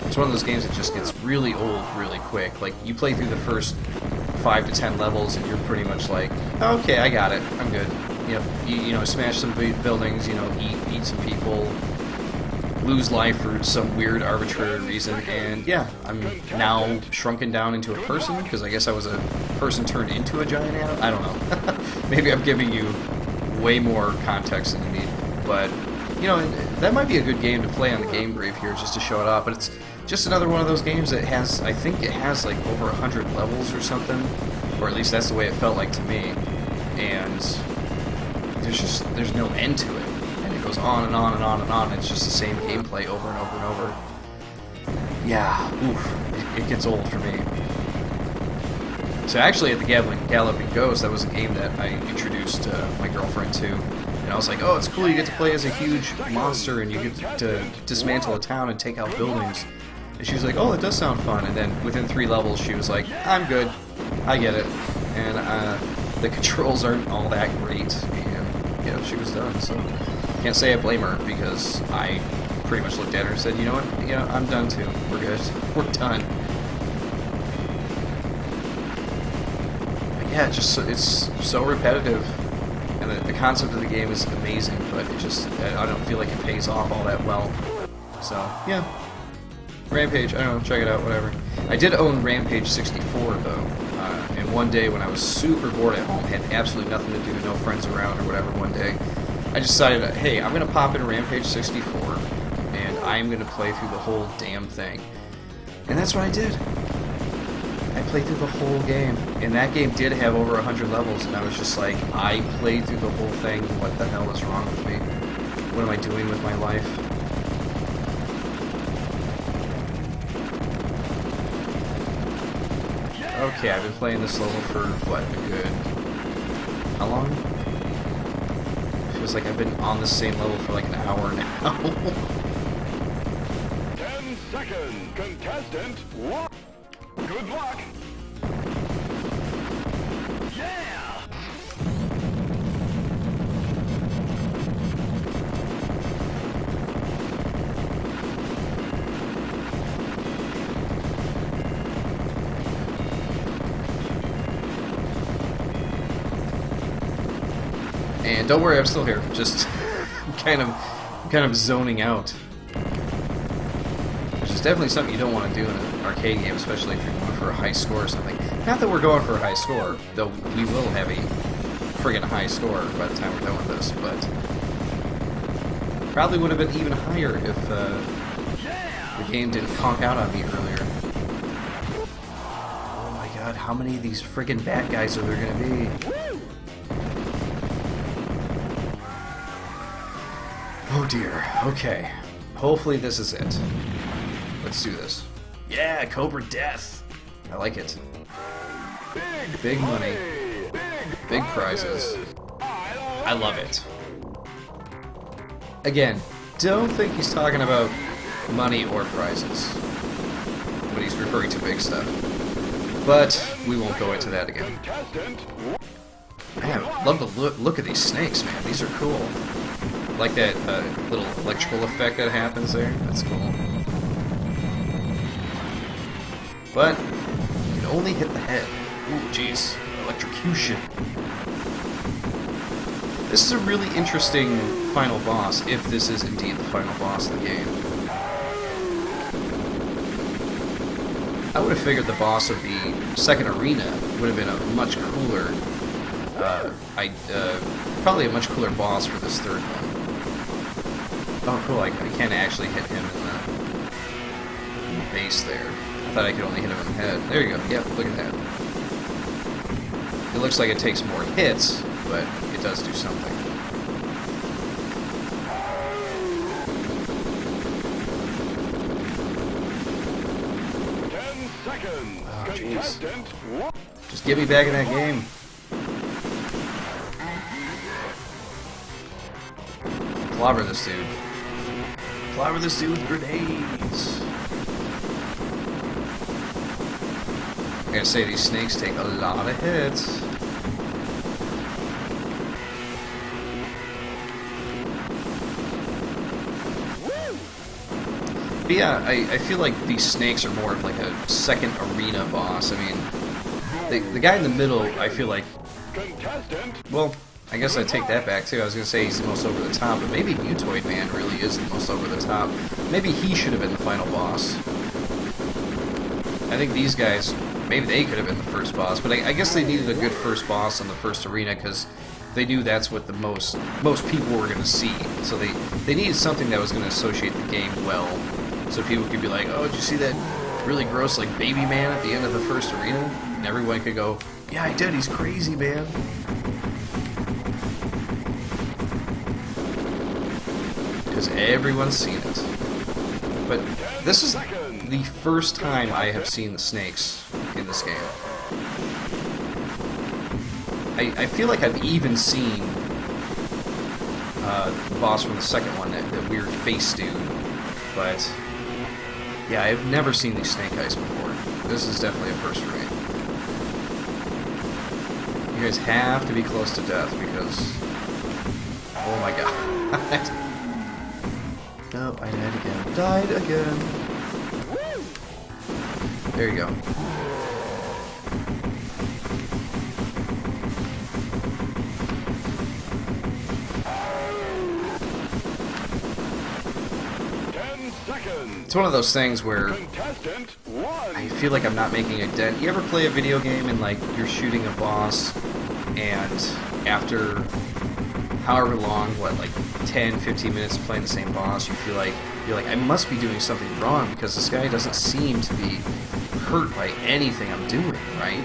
it's one of those games that just gets really old really quick. Like, you play through the first 5 to 10 levels and you're pretty much like, okay, I got it, I'm good. You know, smash some buildings, you know, eat some people, lose life for some weird arbitrary reason, and yeah, I'm now shrunken down into a person, because I guess I was a person turned into a giant animal. I don't know. Maybe I'm giving you way more context than you need, but, you know, that might be a good game to play on the Game Grave here, just to show it off, but it's just another one of those games that has, I think it has like over 100 levels or something, or at least that's the way it felt like to me, and there's no end to it, and it goes on and on and on and on. It's just the same gameplay over and over and over. Yeah, oof, it gets old for me. So actually, at the Galloping Ghost, that was a game that I introduced my girlfriend to, and I was like, oh, it's cool, you get to play as a huge monster, and you get to dismantle a town and take out buildings. And she was like, oh, that does sound fun. And then within 3 levels, she was like, I'm good, I get it. And the controls aren't all that great, and, you know, she was done, so can't say I blame her, because I pretty much looked at her and said, you know what, you know, I'm done too, we're good, we're done. But yeah, it's so repetitive, and the concept of the game is amazing, but I don't feel like it pays off all that well. So, yeah. Rampage, I don't know, check it out, whatever. I did own Rampage 64, though. And one day when I was super bored at home, had absolutely nothing to do, no friends around or whatever, one day, I decided, hey, I'm going to pop in Rampage 64, and I'm going to play through the whole damn thing. And that's what I did. I played through the whole game. And that game did have over 100 levels, and I was just like, I played through the whole thing, what the hell is wrong with me? What am I doing with my life? Okay, I've been playing this level for, what, a good... how long? Feels like I've been on the same level for like an hour now. 10 seconds. Contestant 1. Good luck. Yeah! And don't worry, I'm still here. Just kind of zoning out. Which is definitely something you don't want to do in an arcade game, especially if you're going for a high score or something. Not that we're going for a high score, though we will have a friggin' high score by the time we're done with this, but probably would have been even higher if the game didn't conk out on me earlier. Oh my god, how many of these friggin' bad guys are there gonna be? Oh dear, okay. Hopefully this is it. Let's do this. Yeah, Cobra Death! I like it. Big money. Big Big prizes. I love it. Again, don't think he's talking about money or prizes when he's referring to big stuff. But we won't go into that again. Man, I love the look of these snakes, man. These are cool. Like that little electrical effect that happens there. That's cool. But you can only hit the head. Ooh, jeez. Electrocution. This is a really interesting final boss, if this is indeed the final boss of the game. I would have figured the boss of the second arena would have been a much cooler, probably a much cooler boss for this third one. Oh, cool! I can't actually hit him in the base there. I thought I could only hit him in the head. There you go. Yep, look at that. It looks like it takes more hits, but it does do something. Oh, jeez. Just get me back in that game. Clobber this dude. Clobber this dude with grenades. I gotta say, these snakes take a lot of hits. But yeah, I feel like these snakes are more of like a second arena boss. I mean, the guy in the middle, I feel like... Well, I guess I take that back too. I was going to say he's the most over the top, but maybe Mutoid Man really is the most over the top. Maybe he should have been the final boss. I think these guys, maybe they could have been the first boss, but I guess they needed a good first boss in the first arena because they knew that's what the most people were going to see. So they needed something that was going to associate the game well. So people could be like, oh, did you see that really gross, like, baby man at the end of the first arena? And everyone could go, yeah, I did, he's crazy, man. Because everyone's seen it. But this is the first time I have seen the snakes in this game. I feel like I've even seen the boss from the second one, that weird face dude. But... yeah, I've never seen these snake eyes before. This is definitely a first for me. You guys have to be close to death because... oh my god. No, I died again. Died again. There you go. It's one of those things where I feel like I'm not making a dent. You ever play a video game and like you're shooting a boss and after however long, what, like 10, 15 minutes playing the same boss, you feel like you're like, I must be doing something wrong because this guy doesn't seem to be hurt by anything I'm doing, right?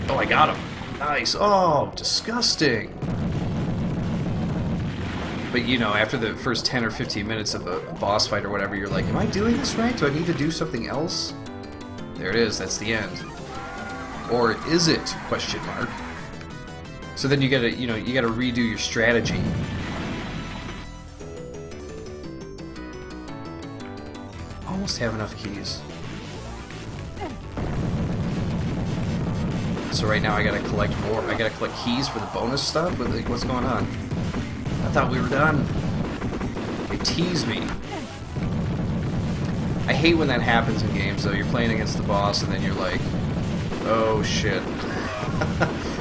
Oh, I got him. Nice. Oh, disgusting. But, you know, after the first 10 or 15 minutes of a boss fight or whatever, you're like, am I doing this right? Do I need to do something else? There it is. That's the end. Or is it? Question mark. So then you gotta, you know, you gotta redo your strategy. Almost have enough keys. So right now I gotta collect more. I gotta collect keys for the bonus stuff? But, like, what's going on? I thought we were done. They tease me. I hate when that happens in games, though. You're playing against the boss, and then you're like, oh, shit.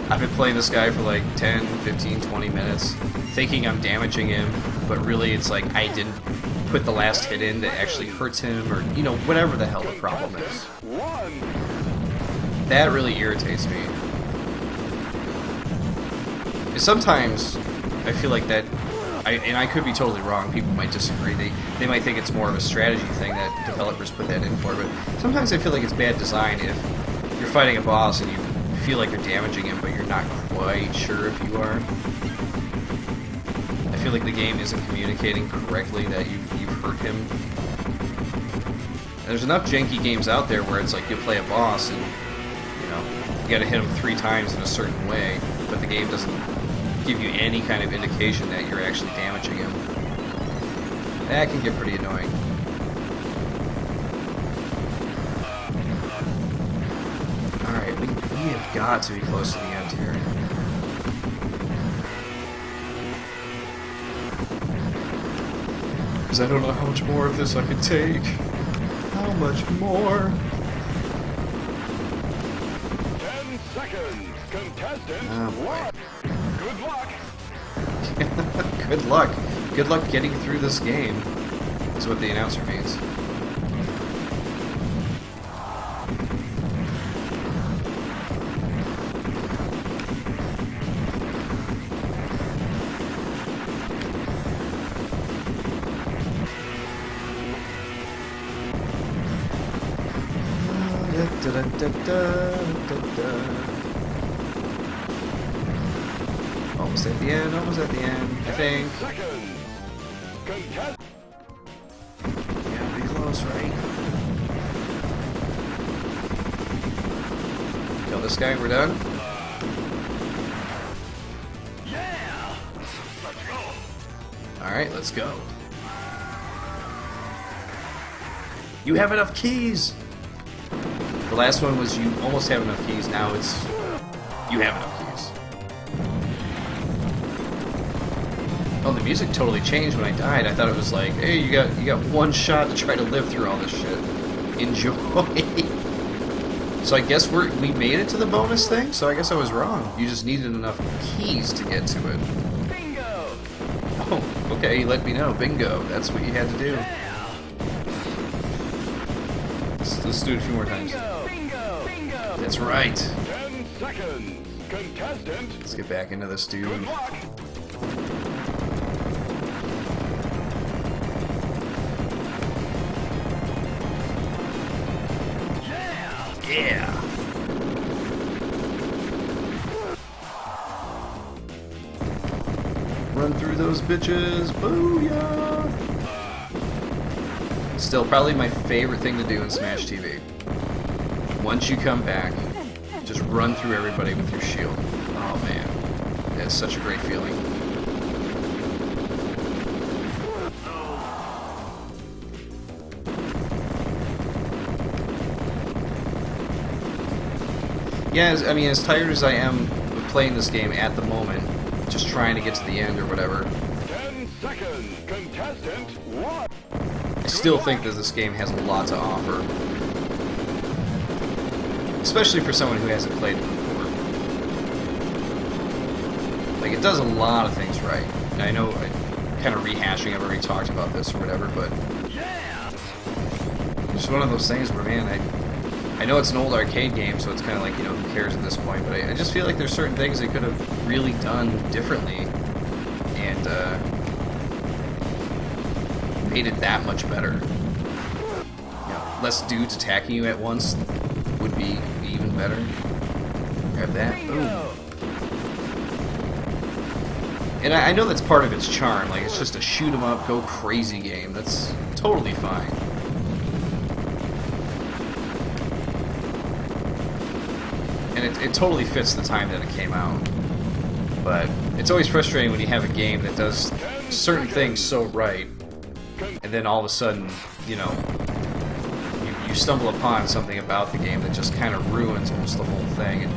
I've been playing this guy for like 10, 15, 20 minutes, thinking I'm damaging him, but really it's like I didn't put the last hit in that actually hurts him, or, you know, whatever the hell the problem is. That really irritates me. Sometimes I feel like that, and I could be totally wrong, people might disagree, they might think it's more of a strategy thing that developers put that in for, but sometimes I feel like it's bad design if you're fighting a boss and you feel like you're damaging him, but you're not quite sure if you are. I feel like the game isn't communicating correctly that you've hurt him. And there's enough janky games out there where it's like you'll play a boss and, you know, you gotta hit them 3 times in a certain way, but the game doesn't give you any kind of indication that you're actually damaging him. That can get pretty annoying. Alright, we have got to be close to the end here. Because I don't know how much more of this I could take. How much more? 10 seconds. Contestant. Oh boy. Good luck. Good luck. Good luck getting through this game, is what the announcer means. Almost at the end, almost at the end, I think. Seconds. Contestant. Yeah, pretty close, right? Kill this guy, we're done. Yeah. Let's go. Alright, let's go. You have enough keys! The last one was you almost have enough keys, now it's you have enough keys. Oh, the music totally changed when I died. I thought it was like, hey, you got one shot to try to live through all this shit. Enjoy. So I guess we made it to the bonus thing, so I guess I was wrong. You just needed enough keys to get to it. Bingo. Oh, okay, you let me know. Bingo. That's what you had to do. Yeah. Let's do it a few more times. Bingo. Bingo. That's right. 10 seconds. Contestant. Let's get back into this, dude. Good luck. Yeah. Run through those bitches. Booyah! Still probably my favorite thing to do in Smash TV. Once you come back, just run through everybody with your shield. Oh man. That's such a great feeling. Yeah, I mean, as tired as I am of playing this game at the moment, just trying to get to the end or whatever, 10 seconds. Contestant. One. I still think that this game has a lot to offer. Especially for someone who hasn't played it before. Like, it does a lot of things right. And I know, kind of rehashing, I've already talked about this or whatever, but Yeah. it's one of those things where, man, I know it's an old arcade game, so it's kind of like, you know, who cares at this point, but I just feel like there's certain things they could have really done differently and made it that much better. You know, less dudes attacking you at once would be even better. Grab that. Boom. And I know that's part of its charm, like it's just a shoot 'em up, go crazy game. That's totally fine. And it totally fits the time that it came out. But it's always frustrating when you have a game that does certain things so right, and then all of a sudden, you know, you stumble upon something about the game that just kind of ruins almost the whole thing. And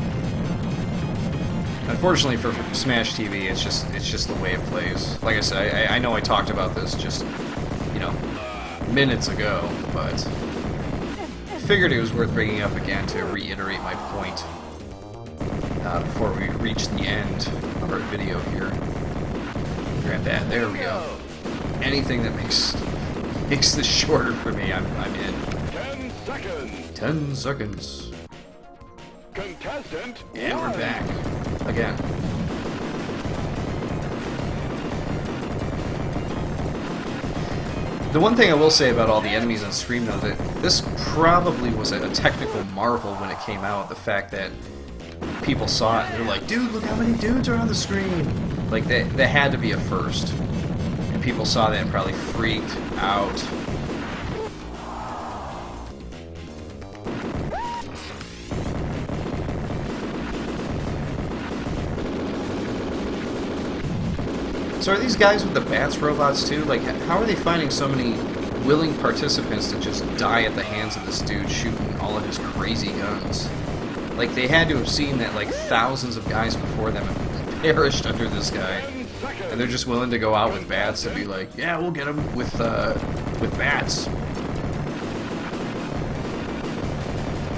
unfortunately for Smash TV, it's just the way it plays. Like I said, I know I talked about this just, you know, minutes ago, but I figured it was worth bringing up again to reiterate my point. Before we reach the end of our video here. Grab that. There we go. Anything that makes this shorter for me, I'm in. 10 seconds. 10 seconds. Contestant. And we're one. back. Again. The one thing I will say about all the enemies on screen, though, that this probably was a technical marvel when it came out. The fact that people saw it and they're like, dude, look how many dudes are on the screen. Like, that had to be a first. And people saw that and probably freaked out. So are these guys with the bats robots too? Like, how are they finding so many willing participants to just die at the hands of this dude shooting all of his crazy guns? Like, they had to have seen that, like, thousands of guys before them have perished under this guy. And they're just willing to go out with bats and be like, yeah, we'll get him with bats.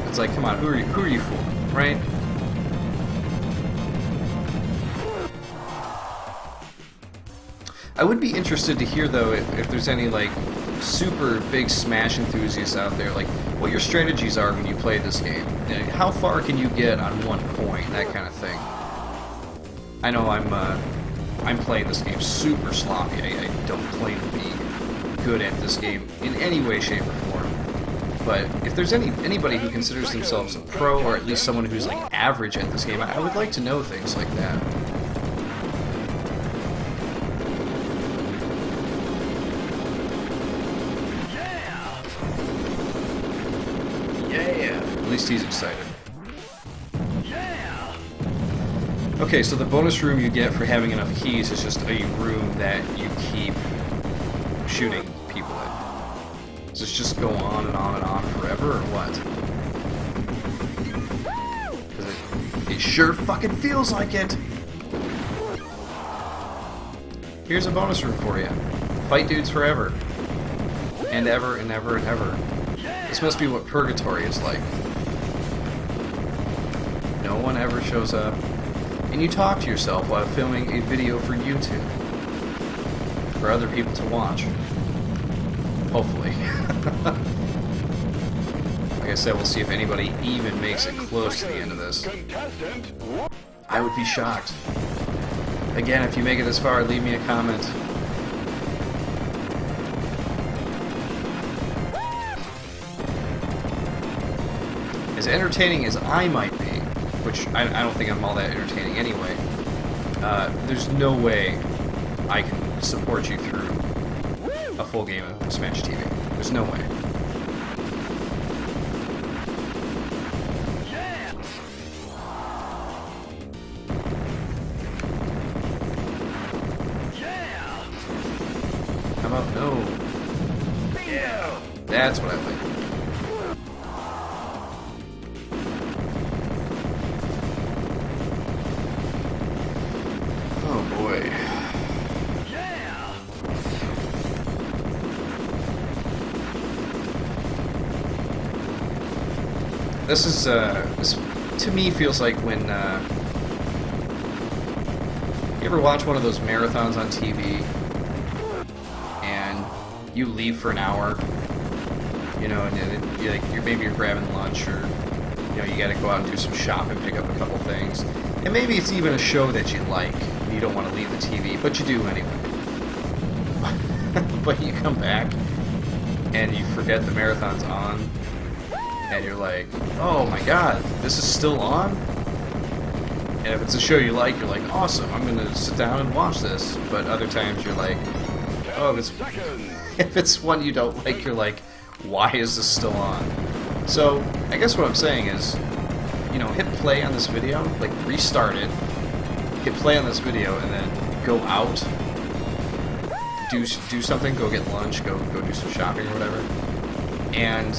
It's like, come on, who are you fooling, right? I would be interested to hear, though, if there's any, like, super big Smash enthusiasts out there, like, what your strategies are when you play this game. How far can you get on one coin, that kind of thing. I know I'm playing this game super sloppy. I don't claim to be good at this game in any way, shape, or form. But if there's anybody who considers themselves a pro, or at least someone who's, like, average at this game, I would like to know things like that. At least he's excited. Okay, so the bonus room you get for having enough keys is just a room that you keep shooting people in. Does this just go on and on and on forever, or what? Because it sure fucking feels like it! Here's a bonus room for you. Fight dudes forever. And ever and ever and ever. This must be what purgatory is like. No one ever shows up, and you talk to yourself while filming a video for YouTube. For other people to watch. Hopefully. Like I said, we'll see if anybody even makes it close to the end of this. I would be shocked. Again, if you make it this far, leave me a comment. As entertaining as I might be, which I don't think I'm all that entertaining anyway, there's no way I can support you through a full game of Smash TV. There's no way. How about no? That's what I like. This is, this to me feels like when, you ever watch one of those marathons on TV, and you leave for an hour, you know, and maybe you're grabbing lunch, or, you know, you gotta go out and do some shopping, pick up a couple things, and maybe it's even a show that you like, and you don't want to leave the TV, but you do anyway. But you come back, and you forget the marathon's on, and you're like, oh my god, this is still on? And if it's a show you like, you're like, awesome, I'm gonna sit down and watch this. But other times you're like, oh, if it's one you don't like, you're like, why is this still on? So, I guess what I'm saying is, you know, hit play on this video, like restart it, hit play on this video, and then go out, do something, go get lunch, go do some shopping or whatever, and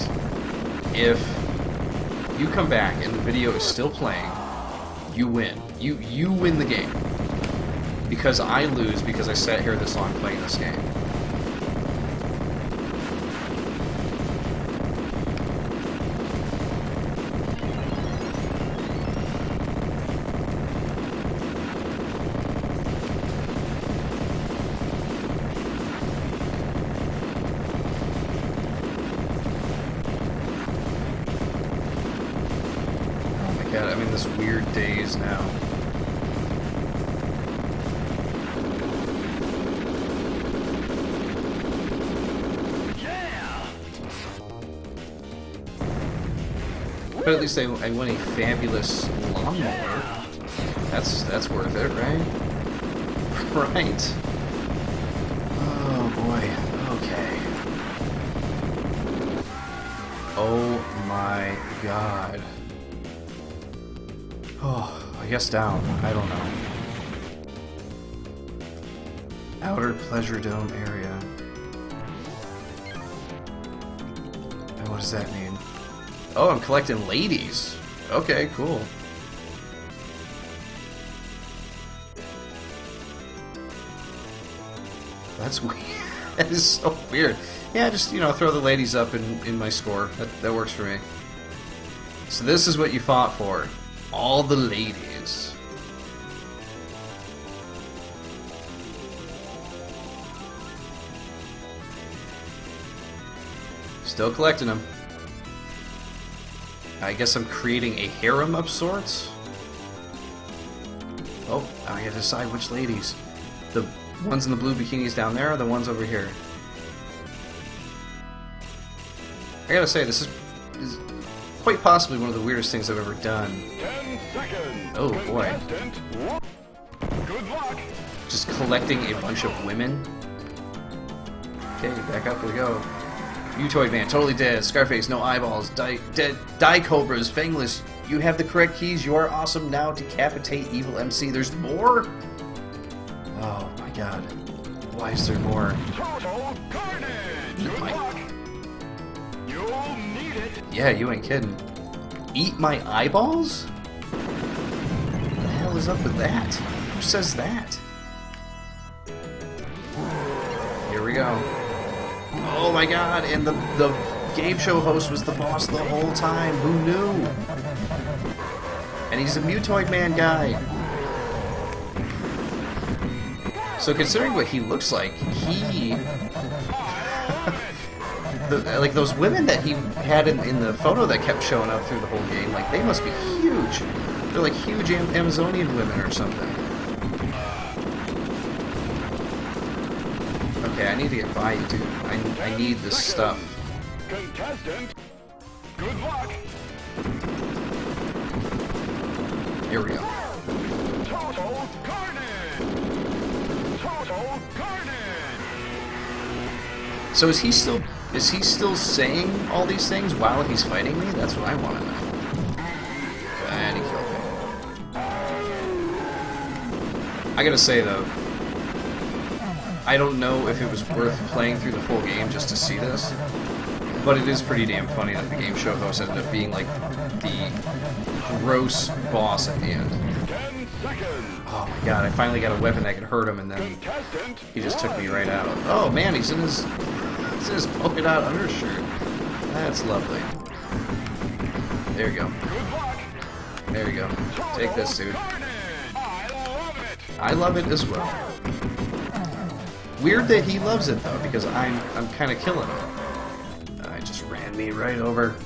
if you come back and the video is still playing, you win. You win the game. Because I lose because I sat here this long playing this game. God, I'm in this weird daze now. But at least I won a fabulous lawnmower. That's worth it, right? Right. Oh boy. Okay. Oh my god. Oh, I guess down. I don't know. Outer Pleasure Dome area. And what does that mean? Oh, I'm collecting ladies. Okay, cool. That's weird. That is so weird. Yeah, just, you know, throw the ladies up in my score. That works for me. So this is what you fought for. All the ladies. Still collecting them. I guess I'm creating a harem of sorts. Oh, I gotta decide which ladies. The ones in the blue bikinis down there, or the ones over here? I gotta say, this is quite possibly one of the weirdest things I've ever done. 10 seconds. Oh boy. Good luck. Just collecting a bunch of women. Okay, back up we go. Mutoid Man, totally dead. Scarface, no eyeballs. Dead. Die Cobras, Fangless. You have the correct keys. You are awesome. Now decapitate evil MC. There's more? Oh my god. Why is there more? Total carnage. Good luck. You'll need it. Yeah, you ain't kidding. Eat my eyeballs? What the hell is up with that? Who says that? Here we go. Oh my god, and the game show host was the boss the whole time. Who knew? And he's a Mutoid Man guy. So considering what he looks like, he... like those women that he had in the photo that kept showing up through the whole game, like they must be huge. They're like huge Amazonian women or something. Okay, I need to get by you, dude. I need this stuff. Contestant, good luck. Here we go. Total carnage. Total carnage. So is he still saying all these things while he's fighting me? That's what I want to know. And he killed me. I gotta say though, I don't know if it was worth playing through the full game just to see this, but it is pretty damn funny that the game show host ended up being like the gross boss at the end. 10 seconds. Oh my god, I finally got a weapon that could hurt him, and then Contestant, he just took me right out. Oh man, he's in his polka dot undershirt. That's lovely. There you go. good luck. There you go. Take this, dude. Carnage. I love it. I love it as well. Weird that he loves it though, because I'm kind of killing him. I just ran me right over.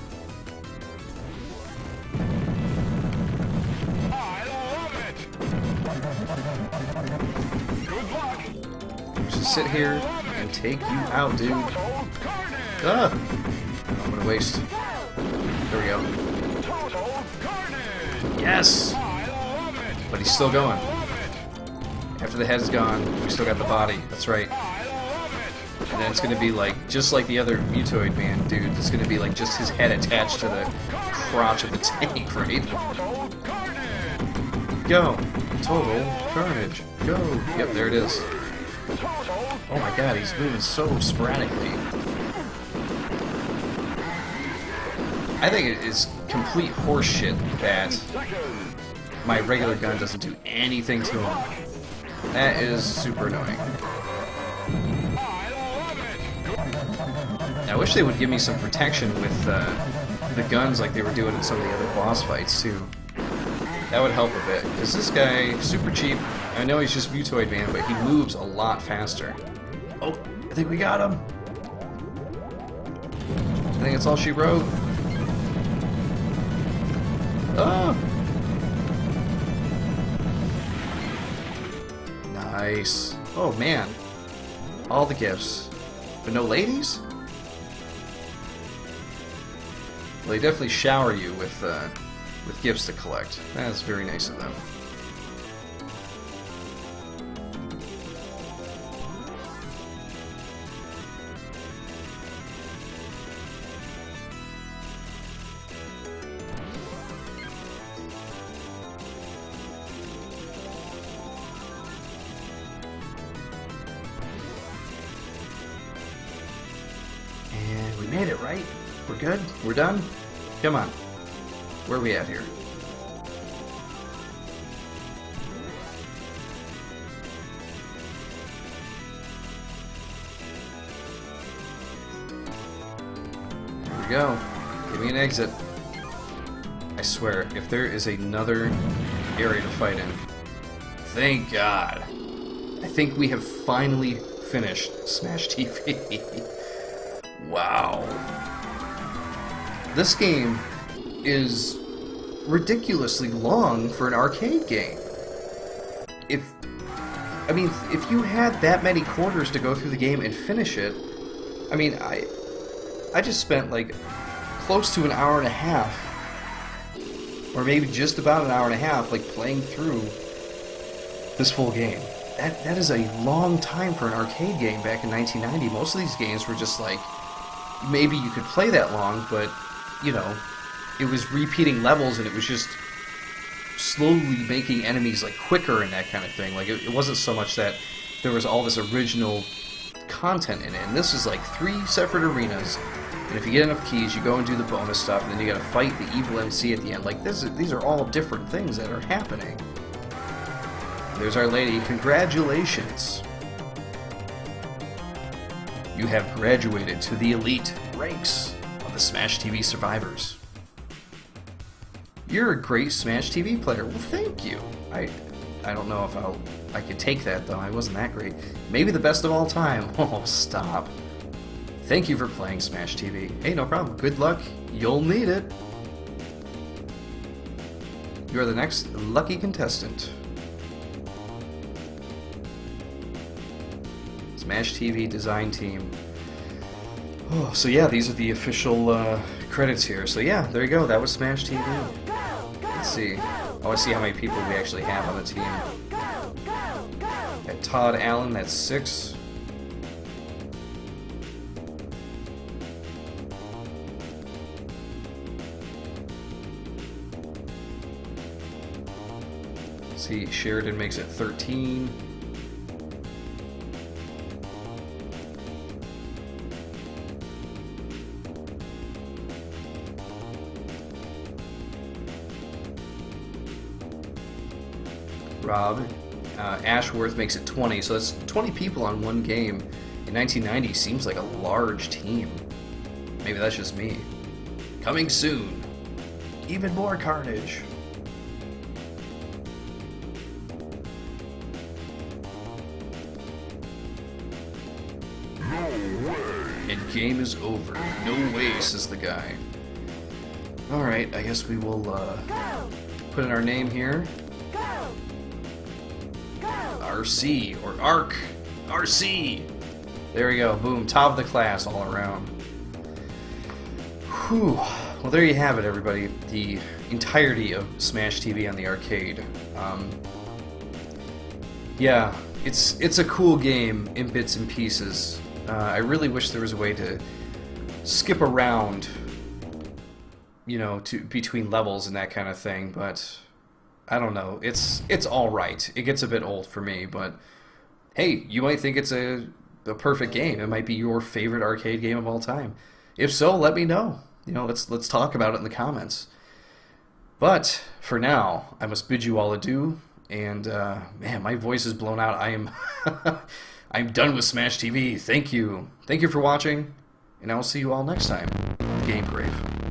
I love it. Good luck. Just sit here and take you out, dude. Total carnage. Ah! I'm gonna waste. There we go. Total carnage. Yes! I love it. But he's still going. Love it. After the head's gone, we still got the body. That's right. I love it. And then it's gonna be like, just like the other Mutoid Man dude, it's gonna be like just his head attached to the crotch of the tank, right? Total carnage. Go! Total carnage. Go! Yep, there it is. Total. Oh my god, he's moving so sporadically. I think it is complete horseshit that Seconds. my regular gun doesn't do anything to him. That is super annoying. I love it. I wish they would give me some protection with the guns like they were doing in some of the other boss fights too. That would help a bit, because this guy, super cheap. I know he's just Mutoid Man, but he moves a lot faster. Oh, I think we got him. I think that's all she wrote. Oh! Nice. Oh man. All the gifts. But no ladies? Well, they definitely shower you with gifts to collect. That's very nice of them. made it, right? We're good? We're done? Come on. Where are we at here? There we go. Give me an exit. I swear, if there is another area to fight in, thank God. I think we have finally finished Smash TV. Wow. This game is ridiculously long for an arcade game. If you had that many quarters to go through the game and finish it, I mean, I just spent like close to an hour and a half, or maybe just about an hour and a half, like playing through this full game. That is a long time for an arcade game back in 1990. Most of these games were just like, maybe you could play that long, but, you know, it was repeating levels and it was just slowly making enemies like quicker and that kind of thing. Like it wasn't so much that there was all this original content in it. And this is like 3 separate arenas. And if you get enough keys, you go and do the bonus stuff, and then you gotta fight the evil MC at the end. Like these are all different things that are happening. There's Our Lady. Congratulations. You have graduated to the elite ranks of the Smash TV survivors. You're a great Smash TV player. Well, thank you. I don't know if I could take that, though. I wasn't that great. Maybe the best of all time. Oh, stop. Thank you for playing Smash TV. Hey, no problem. Good luck. You'll need it. You're the next lucky contestant. Smash TV design team. Oh, so yeah, these are the official credits here. So yeah, there you go. That was Smash TV. Let's see. I want to see how many people we actually have on the team. Got Todd Allen, that's 6. See, Sheridan makes it 13. Rob. Ashworth makes it 20, so that's 20 people on one game. In 1990 seems like a large team. Maybe that's just me. Coming soon. Even more carnage. No way. And game is over. No way, says the guy. Alright, I guess we will put in our name here. RC, or ARC. RC! There we go. Boom. Top of the class all around. Whew. Well, there you have it, everybody. The entirety of Smash TV on the arcade. Yeah, it's a cool game in bits and pieces. I really wish there was a way to skip around, you know, between levels and that kind of thing, but I don't know. It's all right. It gets a bit old for me, but hey, you might think it's a perfect game. It might be your favorite arcade game of all time. If so, let me know. You know, let's talk about it in the comments. But for now, I must bid you all adieu. And man, my voice is blown out. I am I'm done with Smash TV. Thank you for watching, and I will see you all next time on Game Grave.